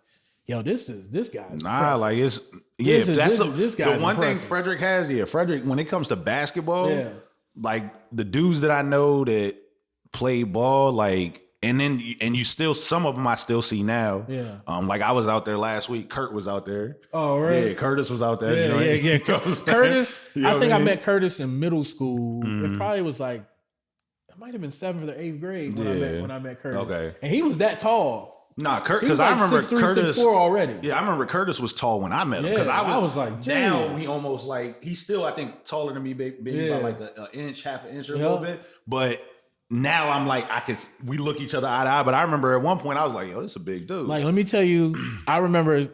"Yo, this guy's impressive. Like it's this guy's the one thing Frederick has. Yeah, Frederick when it comes to basketball, like the dudes that I know that play ball, like. And you still, some of them I still see now. Yeah. Like I was out there last week. Kurt was out there. Oh, right. Yeah, Curtis was out there. Yeah. Curtis, I think I met Curtis in middle school. It probably was like, it might have been 7th or 8th grade when I met Curtis. Okay. And he was that tall. Nah, because I remember 6'3", Curtis 6'4" already. Yeah, I remember Curtis was tall when I met him. Because I was like, now he almost like, he's still, I think, taller than me, maybe by like an inch, half an inch or a little bit. But now I'm like, we look each other eye to eye, but I remember at one point I was like, yo, this is a big dude. Like, let me tell you, I remember,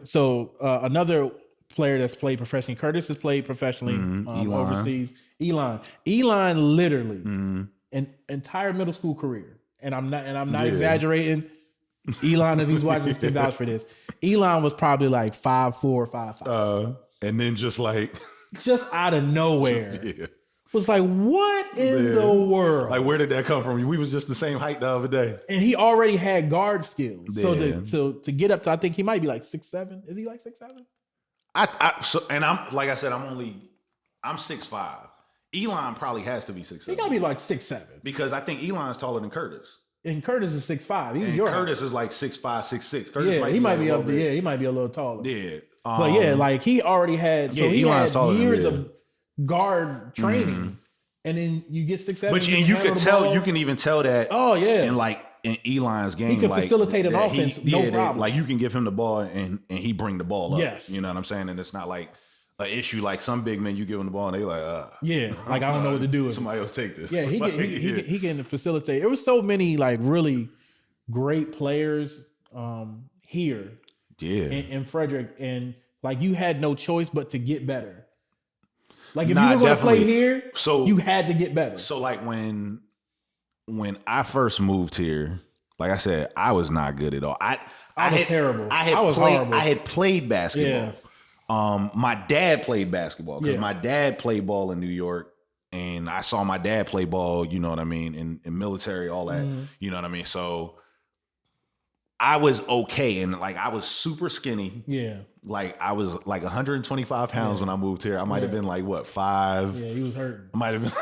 another player that's played professionally, Curtis has played professionally overseas. Elon literally an entire middle school career. And I'm not exaggerating. Elon, if he's watching this, can vouch for this. Elon was probably like 5'4", 5'5". And then just out of nowhere. Was like, what in the world? Like, where did that come from? We was just the same height the other day. And he already had guard skills. Yeah. So to get up to, I think he might be like 6'7". Is he like 6'7"? And I'm like I said, I'm 6'5". Elon probably has to be 6'7". He gotta be like 6'7". Because I think Elon's taller than Curtis. And Curtis is 6'5". He's Curtis is like 6'5", 6'6". Curtis he might be up there. Yeah, he might be a little taller. Yeah. But like he already had, so he Elon's had years of guard training, and then you get 6'7". But you can even tell that. Oh yeah, and like in Elon's game, he can facilitate an offense, no problem. Like you can give him the ball and he bring the ball up. Yes. You know what I'm saying? And it's not like an issue like some big men, you give them the ball and they like, like I don't know what to do with somebody else take this. Yeah, he can facilitate. There was so many like really great players here. Yeah. In Frederick, and like you had no choice but to get better. Like if you were going to play here, so you had to get better. So like when I first moved here, like I said, I was not good at all. I was terrible. I was horrible. I had played basketball. Yeah. My dad played basketball because my dad played ball in New York, and I saw my dad play ball. You know what I mean? In military, all that. Mm-hmm. You know what I mean? So I was okay, and like I was super skinny. Yeah. Like I was like 125 pounds when I moved here. I might have been like what 5. Yeah, he was hurting. I might have been.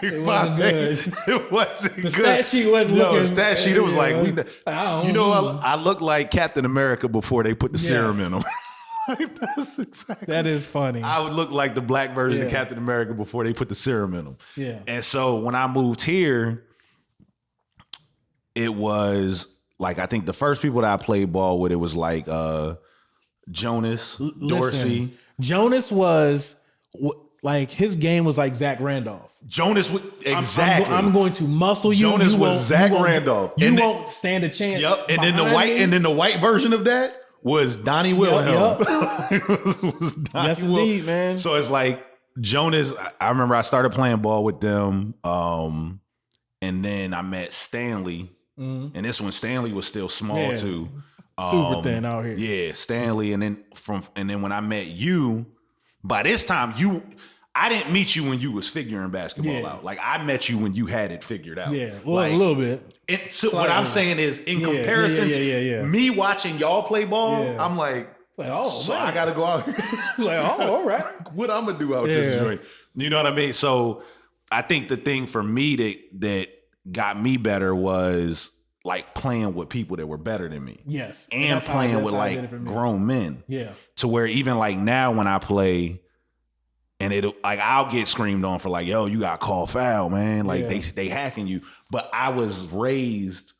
It wasn't good. It wasn't the good. Stat sheet wasn't looking. Stat sheet. It was like I looked like Captain America before they put the serum in him. That's exactly. That is funny. I would look like the black version of Captain America before they put the serum in him. Yeah. And so when I moved here, it was like I think the first people that I played ball with, it was like Jonas, Dorsey. Jonas was like his game was like Zach Randolph. Jonas was exactly. I'm going to muscle you. Jonas was Zach Randolph. You won't stand a chance. Yep. And then the white version of that was Donnie Wilhelm. Yep. Yes, indeed, man. So it's like Jonas. I remember I started playing ball with them, and then I met Stanley. Mm-hmm. And this one, Stanley was still small too. Super thin out here. Yeah, Stanley. And then when I met you, by this time I didn't meet you when you was figuring basketball out. Like I met you when you had it figured out. Yeah, well, like, a little bit. So what I'm saying is, in comparison to me watching y'all play ball, I'm like, oh, so man. I got to go out. Like, oh, all right. What I'm gonna do out this joint? You know what I mean? So I think the thing for me that got me better was like playing with people that were better than me. Yes. And playing with like grown men. Yeah. To where even like now when I play, and it'll like I'll get screamed on for like, yo, you got called foul, man. Like they hacking you. But I was raised.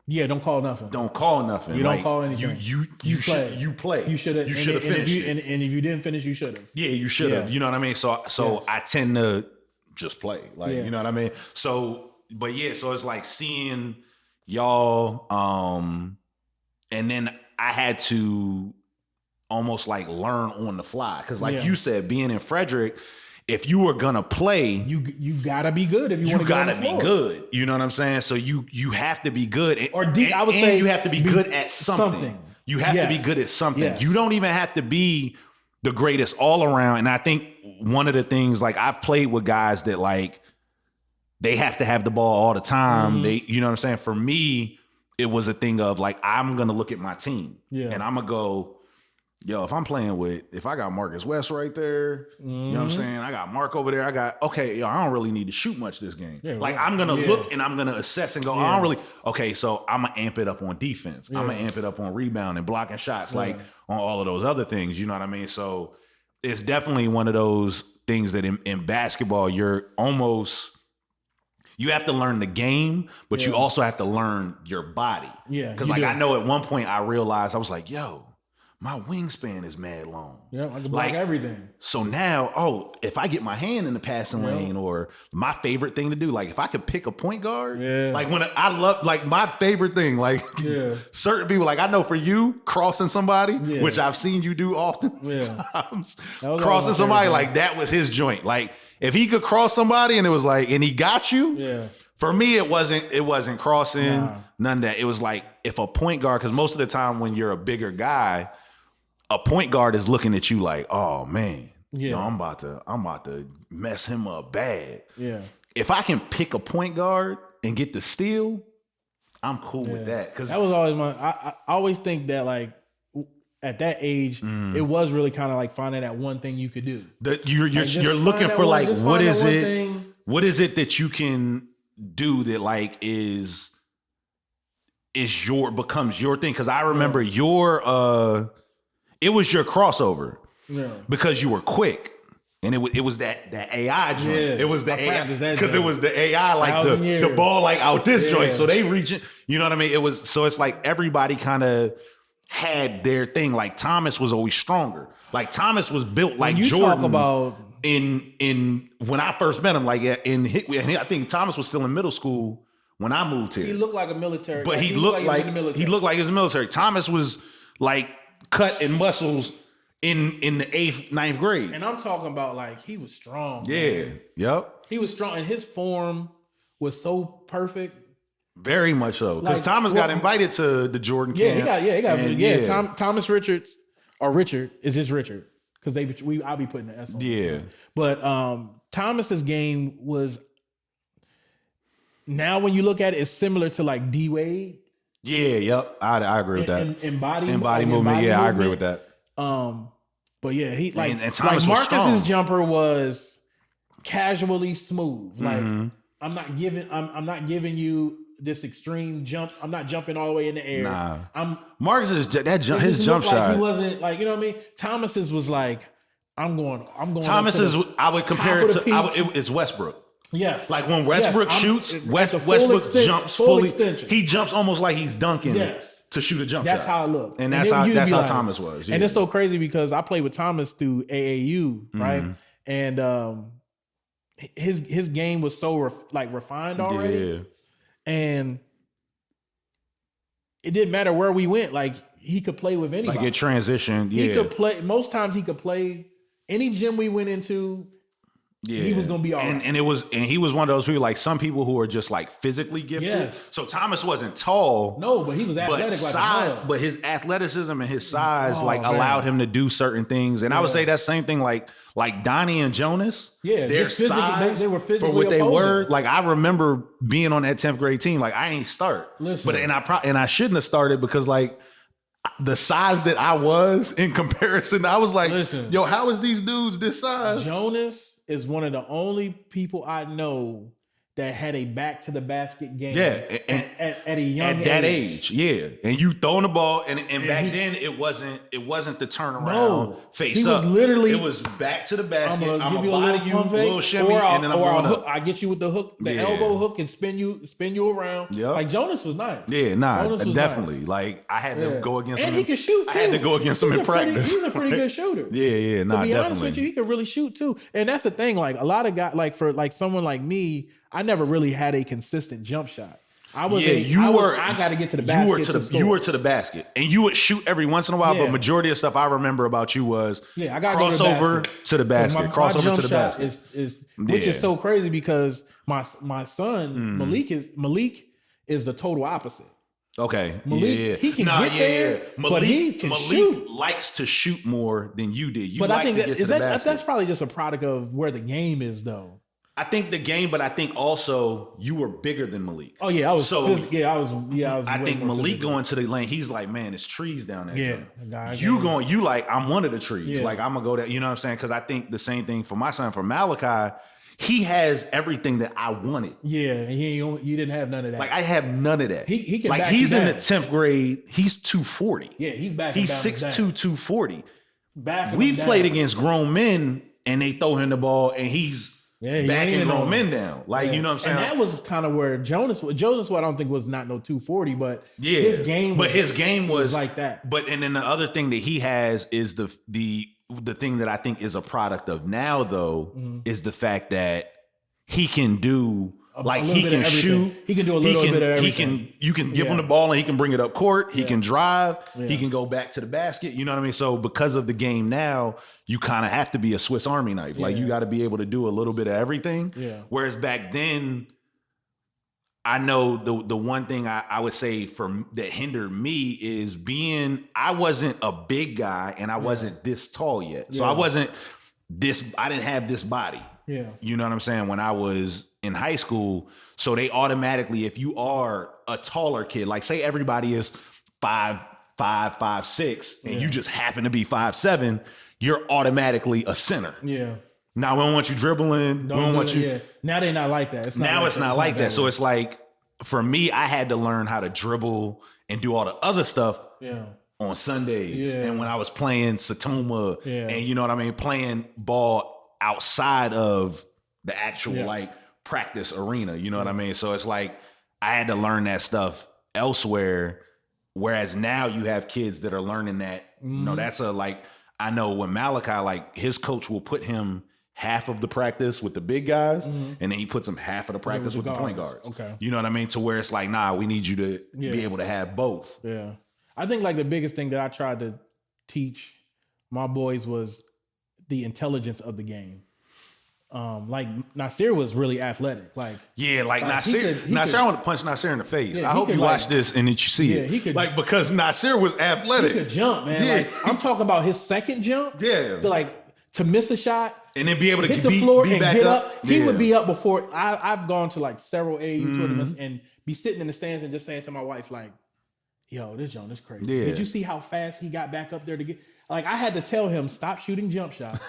Yeah, don't call nothing. Don't call nothing. You don't call anything. You play. You play. You should have finished it. And if you didn't finish, you should have. Yeah, you should have. You know what I mean? So I tend to just play. Like, you know what I mean? So, but yeah, so it's like seeing y'all, and then I had to almost like learn on the fly. Cause like you said, being in Frederick, if you were gonna play, you gotta be good. If you gotta be good. You know what I'm saying? So you have to be good. I would say you have to be good at something. You have to be good at something. Yes. You don't even have to be the greatest all around. And I think one of the things, like I've played with guys that like they have to have the ball all the time. Mm-hmm. They, you know what I'm saying? For me, it was a thing of like, I'm gonna look at my team and I'm gonna go, yo, if I got Marcus West right there, you know what I'm saying? I got Mark over there. I don't really need to shoot much this game. Yeah, like I'm going to look and I'm going to assess and go, I don't really, so I'm going to amp it up on defense. I'm going to amp it up on rebounding, blocking shots, like on all of those other things. You know what I mean? So it's definitely one of those things that in basketball, you have to learn the game, but you also have to learn your body. Yeah. Because like I know at one point I realized, I was like, yo, my wingspan is mad long. Yeah, I can block everything. So now, if I get my hand in the passing lane, or my favorite thing to do, like if I could pick a point guard, like when I love, like my favorite thing, like certain people, like I know for you, crossing somebody, which I've seen you do often times, crossing somebody, like that was his joint. Like if he could cross somebody and it was like, and he got you, for me, it wasn't crossing, none of that. It was like if a point guard, because most of the time when you're a bigger guy, a point guard is looking at you like, oh man, I'm about to mess him up bad. Yeah. If I can pick a point guard and get the steal, I'm cool with that. Cause that was always I always think that like at that age, it was really kind of like finding that one thing you could do. You're looking for like, what is it that you can do that like becomes your thing? Cause I remember it was your crossover because you were quick. And it was that AI joint. Yeah, it was the AI because it was the AI the ball like out this joint. So they reaching, you know what I mean? It was so it's like everybody kind of had their thing. Like Thomas was always stronger. Like Thomas was built like you Jordan. Talk about in when I first met him, like I think Thomas was still in middle school when I moved here. He looked like a military, but he looked like he looked like he was in the military. Thomas was like cut in muscles. In the 8th, 9th grade. And I'm talking about like he was strong. Yeah. Man. Yep. He was strong and his form was so perfect. Very much so. Because Thomas got invited to the Jordan camp. Thomas Richards or Richard is his Richard. Because I'll be putting the S on. Yeah. But Thomas's game was now when you look at it, it's similar to like D Wade. Yeah, yep. I agree with that. In body movement. Yeah, I agree with that. But yeah, he like, and like Marcus's jumper was casually smooth. Like I'm not giving you this extreme jump. I'm not jumping all the way in the air. Nah. Marcus's his jump shot. Like he wasn't like, you know what I mean? Thomas's was like, I'm going. Thomas's I would compare it to it's Westbrook. Yes. Like when Westbrook shoots, Westbrook jumps fully. He jumps almost like he's dunking. Yes. To shoot a jump that's shot. How it looked. And that's how Thomas was. Yeah. And it's so crazy because I played with Thomas through AAU, right? And his game was so refined already. Yeah. And it didn't matter where we went. Like he could play with anybody. Like it transitioned. Yeah. He could play. Most times he could play any gym we went into. Yeah. He was gonna be all right. And he was one of those people, like some people who are just like physically gifted. Yes. So Thomas wasn't tall. No, but he was athletic but his athleticism and his size allowed him to do certain things. And I would say that same thing like Donnie and Jonas. Yeah, their size they were physically for what they opposing. were. Like I remember being on that 10th grade team. Like I ain't start. Listen. But I shouldn't have started because like the size that I was in comparison, I was like, yo, how is these dudes this size? Jonas is one of the only people I know that had a back to the basket game. Yeah, at a young age. At that age, yeah. And you throwing the ball, and back then it wasn't the turnaround face up. It was back to the basket. I'm gonna give you a little shimmy, and then I'm going up. I get you with the hook, the elbow hook, and spin you around. Yep. Like Jonas was nice. Yeah, definitely. Nice. Like I had to go against him. And he could shoot too. I had to go against him in practice. He's a pretty good shooter. Yeah, to be honest with you, he could really shoot too. And that's the thing. Like a lot of guys, like for like someone like me, I never really had a consistent jump shot. I got to get to the basket. You were to the basket, and you would shoot every once in a while. But majority of stuff I remember about you was I got crossover to the basket. Crossover to the basket, which is so crazy because my son Malik is the total opposite. Okay, Malik, he can get there, but he can shoot. Malik likes to shoot more than you did. But I think that's probably just a product of where the game is, though. I think the game, but I think also you were bigger than Malik. Oh yeah, I was. I think Malik going to the lane, he's like, man, it's trees down there. Yeah, you like, I'm one of the trees. Yeah. Like I'm gonna go there. You know what I'm saying? Because I think the same thing for my son, for Malachi. He has everything that I wanted. Yeah, and you didn't have none of that. Like I have none of that. He can like back he's you in down. the 10th grade. He's 240. Yeah, he's back. He's 6'2", 240. Back. We've played against grown men, and they throw him the ball, and he's backing grown men down. Like you know what I'm saying. And that was kind of where Jonas, I don't think was not no 240, but his game was like that. But and then the other thing that he has is the thing that I think is a product of now though is the fact that he can do he can shoot. He can do a little bit of everything. You can give him the ball and he can bring it up court. He can drive. He can go back to the basket. You know what I mean? So because of the game now, you kind of have to be a Swiss Army knife. Like you got to be able to do a little bit of everything. Yeah. Whereas back then, I know the one thing I would say that hindered me is I wasn't a big guy and I wasn't this tall yet. So I didn't have this body. Yeah. You know what I'm saying? When I was in high school, so they automatically, if you are a taller kid, like say everybody is 5'5", 5'6", and you just happen to be 5'7", you're automatically a center. Yeah. Now we don't want you dribbling. Now they're not like that. It's not like that. So it's like, for me, I had to learn how to dribble and do all the other stuff on Sundays. Yeah. And when I was playing Satoma and you know what I mean, playing ball outside of the actual like practice arena. You know what I mean? So it's like I had to learn that stuff elsewhere. Whereas now you have kids that are learning that, that's I know when Malachi, like his coach will put him half of the practice with the big guys, and then he puts him half of the practice with the point guards. Okay. You know what I mean? To where it's like, nah, we need you to be able to have both. Yeah. I think like the biggest thing that I tried to teach my boys was the intelligence of the game. Like Nasir was really athletic. Nasir, I want to punch Nasir in the face. I hope you watch this and that you see it. He could, because Nasir was athletic. He could jump, man. Yeah. I'm talking about his second jump. Yeah. To miss a shot and then be able to hit the floor and get up. He would be up before. I've gone to like several AAU tournaments and be sitting in the stands and just saying to my wife, like, yo, this John is crazy. Yeah. Did you see how fast he got back up there to get? Like, I had to tell him, stop shooting jump shots.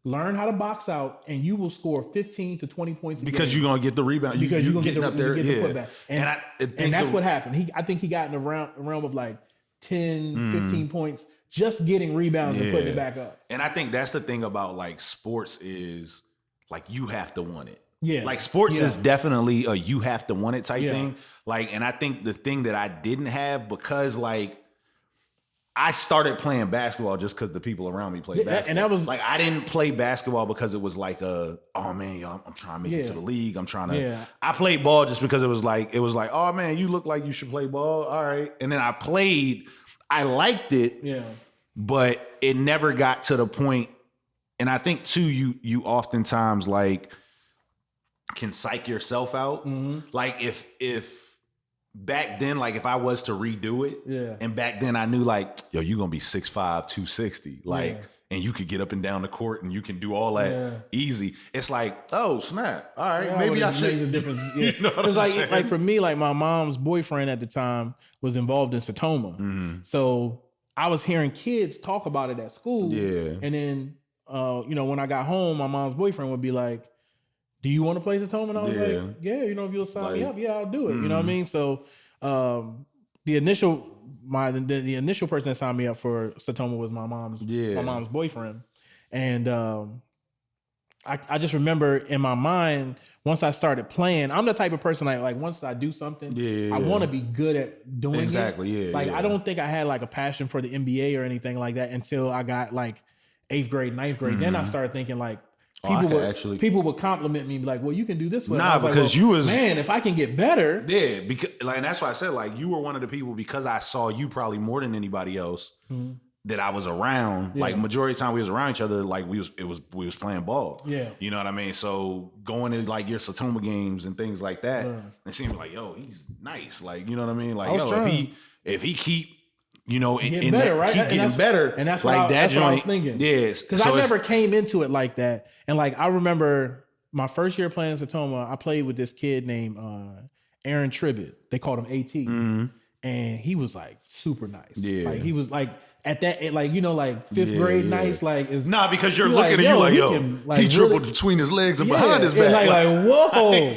Learn how to box out, and you will score 15 to 20 points a game. Because you're going to get the rebound. Because you're going to get up there. The putback. And that's what happened. I think he got in the realm of like 10, 15 points, just getting rebounds and putting it back up. And I think that's the thing about like sports is like you have to want it. Yeah. Like sports is definitely a you have to want it type thing. Like, and I think the thing that I didn't have because like I started playing basketball just because the people around me played basketball. And that was like I didn't play basketball because it was like oh man, yo, I'm trying to make it to the league. I'm trying to I played ball just because it was like, oh man, you look like you should play ball. All right. And then I played, I liked it. Yeah. But it never got to the point. And I think too, you oftentimes like can psych yourself out. Like if back then, like if I was to redo it, and back then I knew like, yo, you're gonna be 6'5", 260, like, and you could get up and down the court and you can do all that easy. It's like, oh snap, all right, maybe I should. A difference. Yeah. You know it's like for me, like my mom's boyfriend at the time was involved in Satoma, so I was hearing kids talk about it at school, and then when I got home, my mom's boyfriend would be like, do you want to play Satoma? And I was like, yeah, if you'll sign me up, I'll do it. You know what I mean? So the initial person that signed me up for Satoma was my mom's boyfriend. And I just remember in my mind, once I started playing, I'm the type of person like once I do something, I want to be good at doing it. I don't think I had like a passion for the NBA or anything like that until I got like 8th grade, 9th grade. Then I started thinking like, people would compliment me like, well, you can do this. Because man, if I can get better. Yeah, because and that's why I said like you were one of the people because I saw you probably more than anybody else that I was around. Like majority of the time we was around each other, like we was playing ball. Yeah. You know what I mean? So going to like your Satoma games and things like that, it seemed like, yo, he's nice. Like, you know what I mean? Like, if he keep getting better, right? Keep getting better. And that's what I was thinking. Yes. Because I never came into it like that. And like, I remember my first year playing Satoma, I played with this kid named Aaron Tribbett. They called him AT. And he was like super nice. Yeah. Like he was like at that, like, like 5th grade nice. Like, is because you're looking at you like, yo, he dribbled between his legs and behind his back. Like whoa.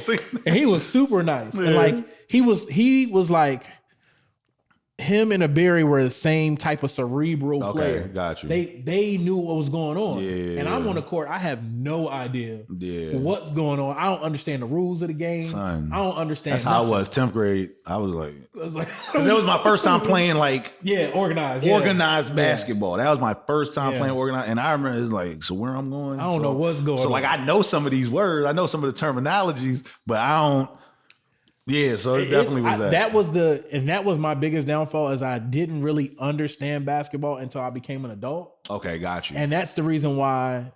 And he was super nice. Yeah. And like, he was like, him and Berry were the same type of cerebral player. Got you. They knew what was going on. Yeah. And I'm on the court. I have no idea what's going on. I don't understand the rules of the game. Son, I don't understand. That's how I was. 10th grade. I was like, because that was my first time playing like organized basketball. That was my first time playing organized. And I remember it's like, so where I'm going, I don't know what's going on. So like I know some of these words, I know some of the terminologies, but I don't. Yeah, so it definitely was that. That was my biggest downfall is I didn't really understand basketball until I became an adult. Okay, got you. And that's the reason why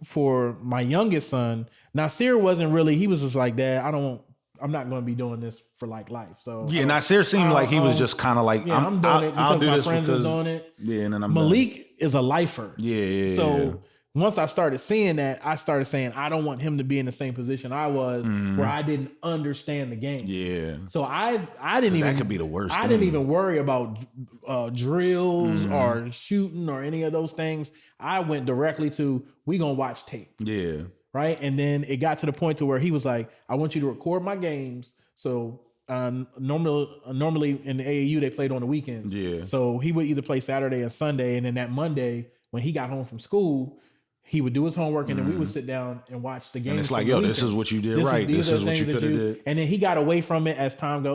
for my youngest son, Nasir wasn't really, he was just like, Dad, I'm not going to be doing this for like life. So yeah, Nasir seemed like he was just kind of like, I'm doing it because my friends is doing it. Yeah, and then Malik is a lifer. Yeah. So once I started seeing that, I started saying, I don't want him to be in the same position I was where I didn't understand the game. Yeah. So I didn't even, that could be the worst thing. Didn't even worry about drills or shooting or any of those things. I went directly to, we gonna watch tape. Yeah. Right. And then it got to the point to where he was like, I want you to record my games. So normally in the AAU, they played on the weekends. Yeah. So he would either play Saturday or Sunday. And then that Monday, when he got home from school, he would do his homework, and then we would sit down and watch the game. And it's like, yo, this is what you did right. This is what you could have did. And then he got away from it as time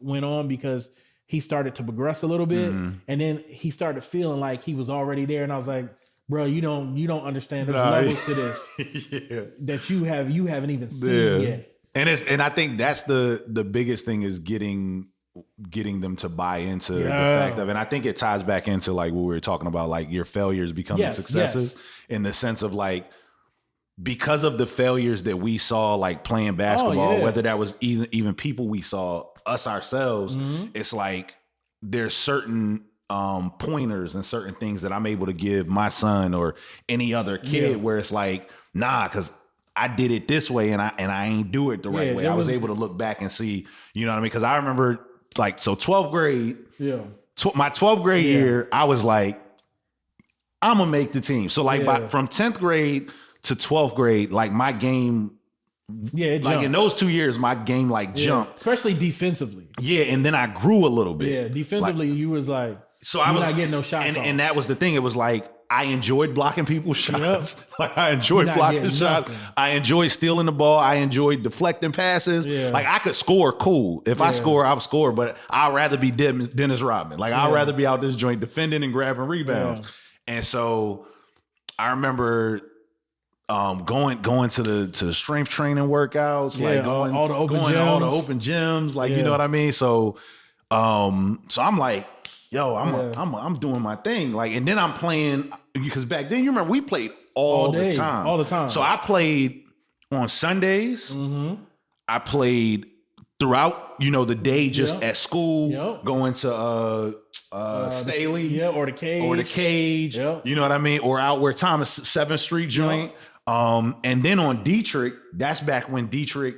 went on because he started to progress a little bit, and then he started feeling like he was already there. And I was like, bro, you don't understand. There's levels to this that you haven't even seen yet. And I think that's the biggest thing is getting them to buy into the fact of, and I think it ties back into like what we were talking about, like your failures becoming successes in the sense of like, because of the failures that we saw, like playing basketball, whether that was even people we saw, us ourselves, it's like there's certain pointers and certain things that I'm able to give my son or any other kid where it's like, nah, because I did it this way and I ain't do it the right way. I was able to look back and see, you know what I mean? Because I remember like, so 12th grade, my 12th grade year, I was like, I'm gonna make the team. So like from 10th grade to 12th grade, like my game, like in those 2 years, my game like jumped, especially defensively. Yeah, and then I grew a little bit. Yeah, defensively, like, you was like, so I was not getting no shots, and that was the thing. It was like I enjoyed blocking people's shots. Like I enjoyed blocking shots. I enjoyed stealing the ball. I enjoyed deflecting passes. Like I could score, cool. If I score, I'll score. But I'd rather be Dennis Rodman. Like I'd rather be out this joint defending and grabbing rebounds. And so I remember going to the strength training workouts, like going to all the open gyms, like you know what I mean. So I'm like, yo, I'm doing my thing, like, and then I'm playing because back then you remember we played all the time. So I played on Sundays. I played throughout, the day, just at school, going to Staley, or the Cage, you know what I mean, or out where Thomas 7th Street joint. And then on Dietrich, that's back when Dietrich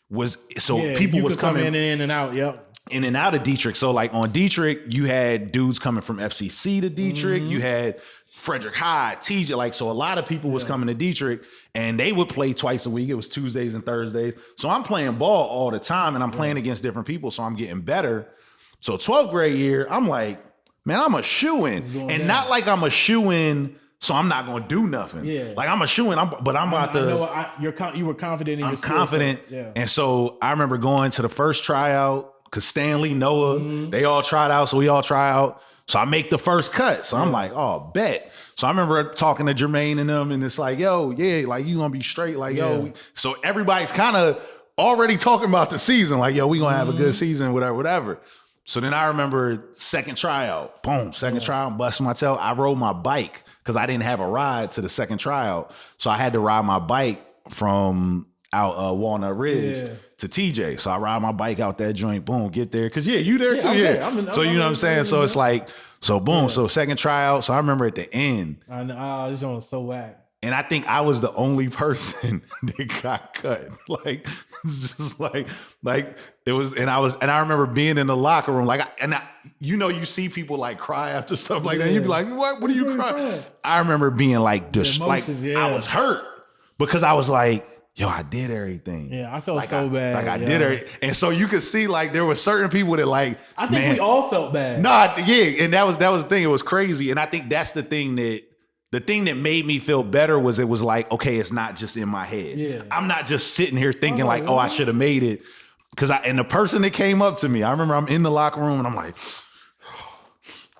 was, people was coming in and out. In and out of Dietrich. So like on Dietrich, you had dudes coming from FCC to Dietrich. You had Frederick High, TJ. Like, so a lot of people was coming to Dietrich and they would play twice a week. It was Tuesdays and Thursdays. So I'm playing ball all the time and I'm playing against different people. So I'm getting better. So 12th grade year, I'm like, man, I'm a shoo-in. And not like I'm a shoo-in, so I'm not going to do nothing. Like I'm a shoo-in, but I'm about to. You were confident in your I'm confident. And so I remember going to the first tryout because Stanley, Noah, they all tried out. So we all try out. So I make the first cut. So I'm like, oh, bet. So I remember talking to Jermaine and them, and it's like, yo, like you gonna be straight. Like, yo. So everybody's kind of already talking about the season. Like, yo, we gonna have a good season, whatever. So then I remember second tryout. Boom, second tryout, busting my tail. I rode my bike because I didn't have a ride to the second tryout. So I had to ride my bike from out Walnut Ridge to TJ. So I ride my bike out that joint, boom, get there. Cause you there too. So you know what I'm saying? So it's like, so boom, so second tryout. So I remember at the end. I know, this one was so whack. And I think I was the only person that got cut. Like, it's just like it was, and I remember being in the locker room, you see people like cry after stuff like that. You'd be like, what are you crying? I remember being like, I was hurt because I was like, yo, I did everything. Yeah, I felt so bad. Like I did everything. And so you could see like there were certain people that like, I think we all felt bad. And that was the thing. It was crazy. And I think that's the thing that made me feel better was it was like, okay, it's not just in my head. Yeah. I'm not just sitting here thinking like, I should have made it. And the person that came up to me, I remember I'm in the locker room and I'm like,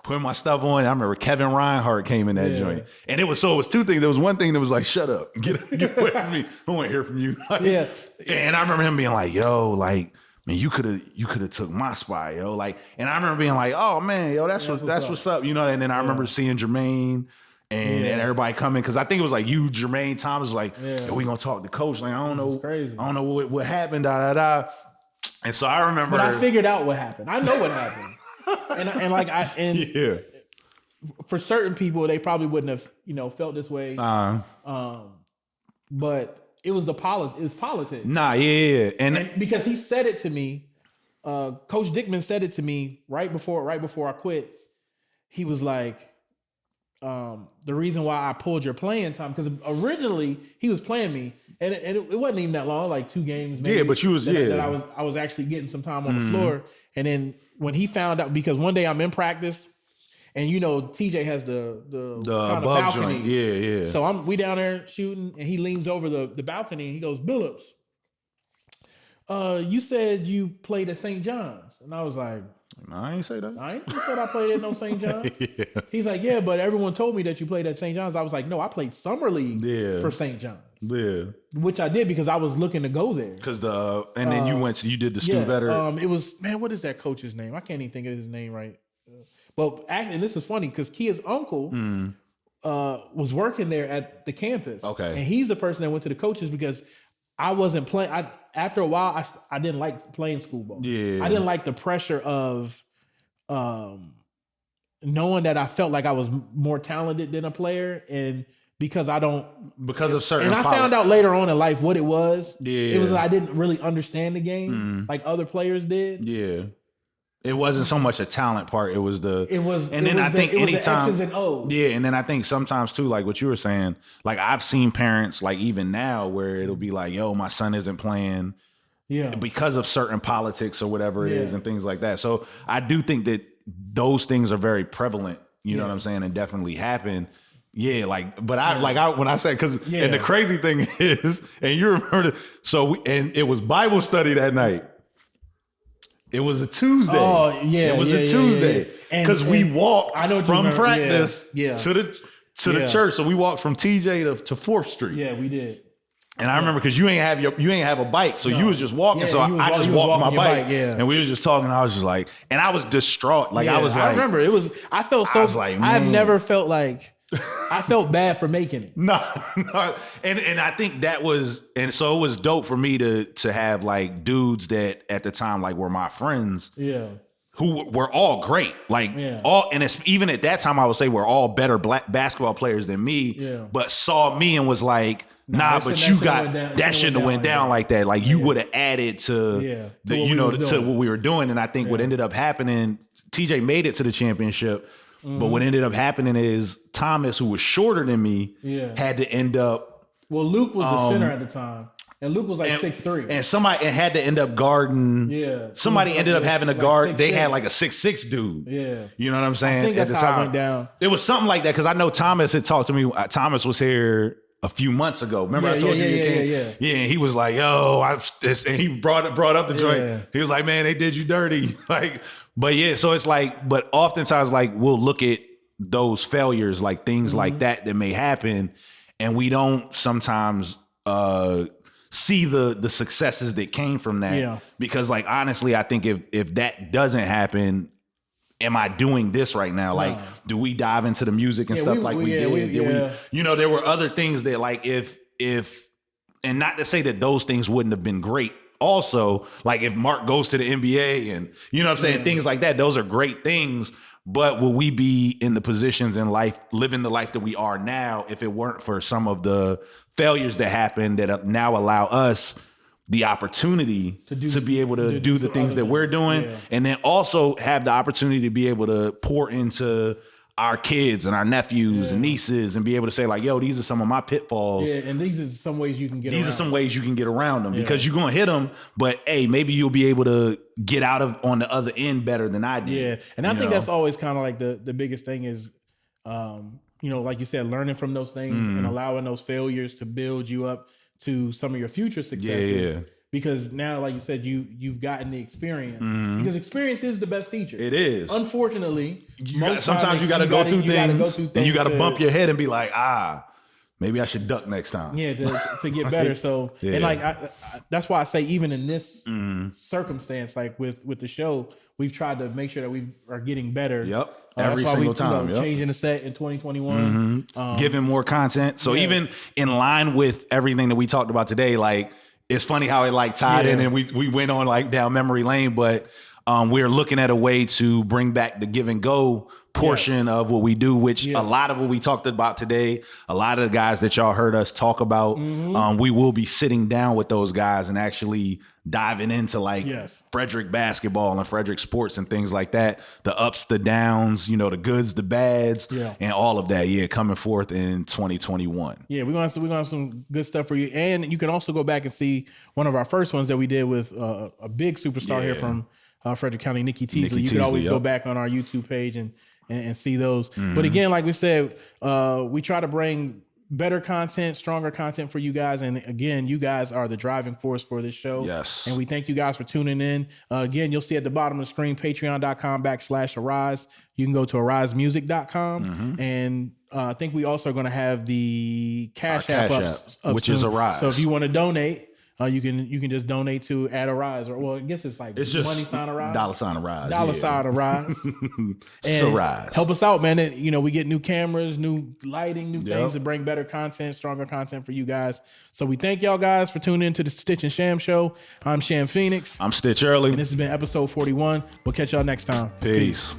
putting my stuff on. I remember Kevin Reinhardt came in that joint. And it was two things. There was one thing that was like, shut up, get away from me. I want to hear from you. And I remember him being like, yo, like, man, you could have took my spot, yo. Like, and I remember being like, oh man, yo, that's what's up. You know, and then I remember seeing Jermaine and everybody coming. Cause I think it was like you, Jermaine, Thomas, like, yo, we gonna talk to coach. Like, I don't know. Crazy. I don't know what happened, And so I remember. But I figured out what happened. I know what happened. For certain people, they probably wouldn't have, felt this way. But it was it's politics. And because he said it to me, Coach Dickman said it to me right before I quit. He was like, the reason why I pulled your playing time, because originally he was playing me, and it wasn't even that long, like 2 games maybe. Yeah, but you was that I was actually getting some time on the floor, and then when he found out, because one day I'm in practice And you know, TJ has the kind of bug balcony. joint. Yeah. So we down there shooting, and he leans over the balcony and he goes, Billups, you said you played at St. John's. And I was like, no, I ain't say that. I ain't said I played at no St. John's. He's like, yeah, but everyone told me that you played at St. John's. I was like, no, I played summer league for St. John's. Yeah. Which I did because I was looking to go there. Because then you did the Stu Vetter. It was, man, what is that coach's name? I can't even think of his name right. But actually, this is funny because Kia's uncle was working there at the campus. Okay. And he's the person that went to the coaches because I wasn't playing. After a while, I didn't like playing school ball. Yeah. I didn't like the pressure of knowing that I felt like I was more talented than a player. And because of certain. And I found out later on in life what it was. Yeah. It was that I didn't really understand the game like other players did. Yeah. It wasn't so much a talent part. It was anytime X's and O's. Yeah, and then I think sometimes too, like what you were saying, like I've seen parents like even now where it'll be like, yo, my son isn't playing because of certain politics or whatever it is and things like that. So I do think that those things are very prevalent, you know what I'm saying, and definitely happen. Yeah, like, but when I said, because, and the crazy thing is, and you remember, and it was Bible study that night. It was a Tuesday. Oh, yeah. It was a Tuesday. Because we walked from practice to the church. So we walked from TJ to 4th Street. Yeah, we did. And I remember because you ain't have a bike. So you was just walking. So I just walked my bike. And we was just talking. I was just like, and I was distraught. Like I was like, I remember I felt so, I've never felt like, I felt bad for making it. No. And I think that was, and so it was dope for me to have like dudes that at the time like were my friends. Yeah. Who were all great. Like and it's even at that time I would say we're all better basketball players than me, but saw me and was like, nah, but you got that shouldn't have went down like that. Like you would have added to to what we were doing. And I think what ended up happening, TJ made it to the championship. But what ended up happening is Thomas, who was shorter than me, had to end up. Well, Luke was the center at the time, and Luke was like 6'3". And somebody had to end up guarding. Yeah, somebody ended up having to guard. 6'6". They had like a 6'6" dude. Yeah, you know what I'm saying? I think that's at the how time, it went down. It was something like that because I know Thomas had talked to me. Thomas was here a few months ago. Remember I told you he came? Yeah, and he was like, "Yo," and he brought up the joint. He was like, "Man, they did you dirty." Like. But yeah, so it's like, but oftentimes like we'll look at those failures, like things like that may happen, and we don't sometimes see the successes that came from that. Yeah. Because like honestly, I think if that doesn't happen, am I doing this right now? Like, do we dive into the music and stuff like we did? There were other things that like if and not to say that those things wouldn't have been great. Also, like if Mark goes to the NBA and you know what I'm saying, things like that, those are great things. But will we be in the positions in life, living the life that we are now, if it weren't for some of the failures that happened that now allow us the opportunity to be able to do the things that we're doing, and then also have the opportunity to be able to pour into our kids and our nephews and nieces and be able to say like, yo, these are some of my pitfalls. Yeah, and these are some ways you can get These are some ways you can get around them because you're going to hit them, but hey, maybe you'll be able to get out of on the other end better than I did. Yeah, and I think that's always kind of like the biggest thing is, like you said, learning from those things and allowing those failures to build you up to some of your future successes. Yeah. Because now, like you said, you've gotten the experience. Because experience is the best teacher. It is. Unfortunately, sometimes you got to go through things, and you got to bump your head and be like, maybe I should duck next time. Yeah, to get better. So, and like that's why I say, even in this circumstance, like with the show, we've tried to make sure that we are getting better. Yep. Every single time. Changing the set in 2021. Giving more content. So even in line with everything that we talked about today, like, it's funny how it like tied in and we went on like down memory lane, but we're looking at a way to bring back the give and go portion of what we do, which a lot of what we talked about today, a lot of the guys that y'all heard us talk about, we will be sitting down with those guys and actually diving into like Frederick basketball and Frederick sports and things like that. The ups, the downs, the goods, the bads, and all of that. Yeah, coming forth in 2021. Yeah, we're gonna have some good stuff for you, and you can also go back and see one of our first ones that we did with a big superstar here from Frederick County, Nikki Teasley. You can always go back on our YouTube page and and see those. But again, like we said, we try to bring better content, stronger content for you guys. And again, you guys are the driving force for this show. Yes. And we thank you guys for tuning in. Again, you'll see at the bottom of the screen, patreon.com/Uhrise. You can go to uhrisemusic.com. And I think we also are going to have the Cash App up which soon. is Uhrise. So if you want to donate, you can just donate to @Uhrise, or well, I guess it's like it's money sign Uhrise, $Uhrise, sign Uhrise, and help us out, man. We get new cameras, new lighting, new things to bring better content, stronger content for you guys. So we thank y'all guys for tuning in to the Stitch and Sham Show. I'm Sham Phoenix. I'm Stitch Early, and this has been episode 41. We'll catch y'all next time. Peace.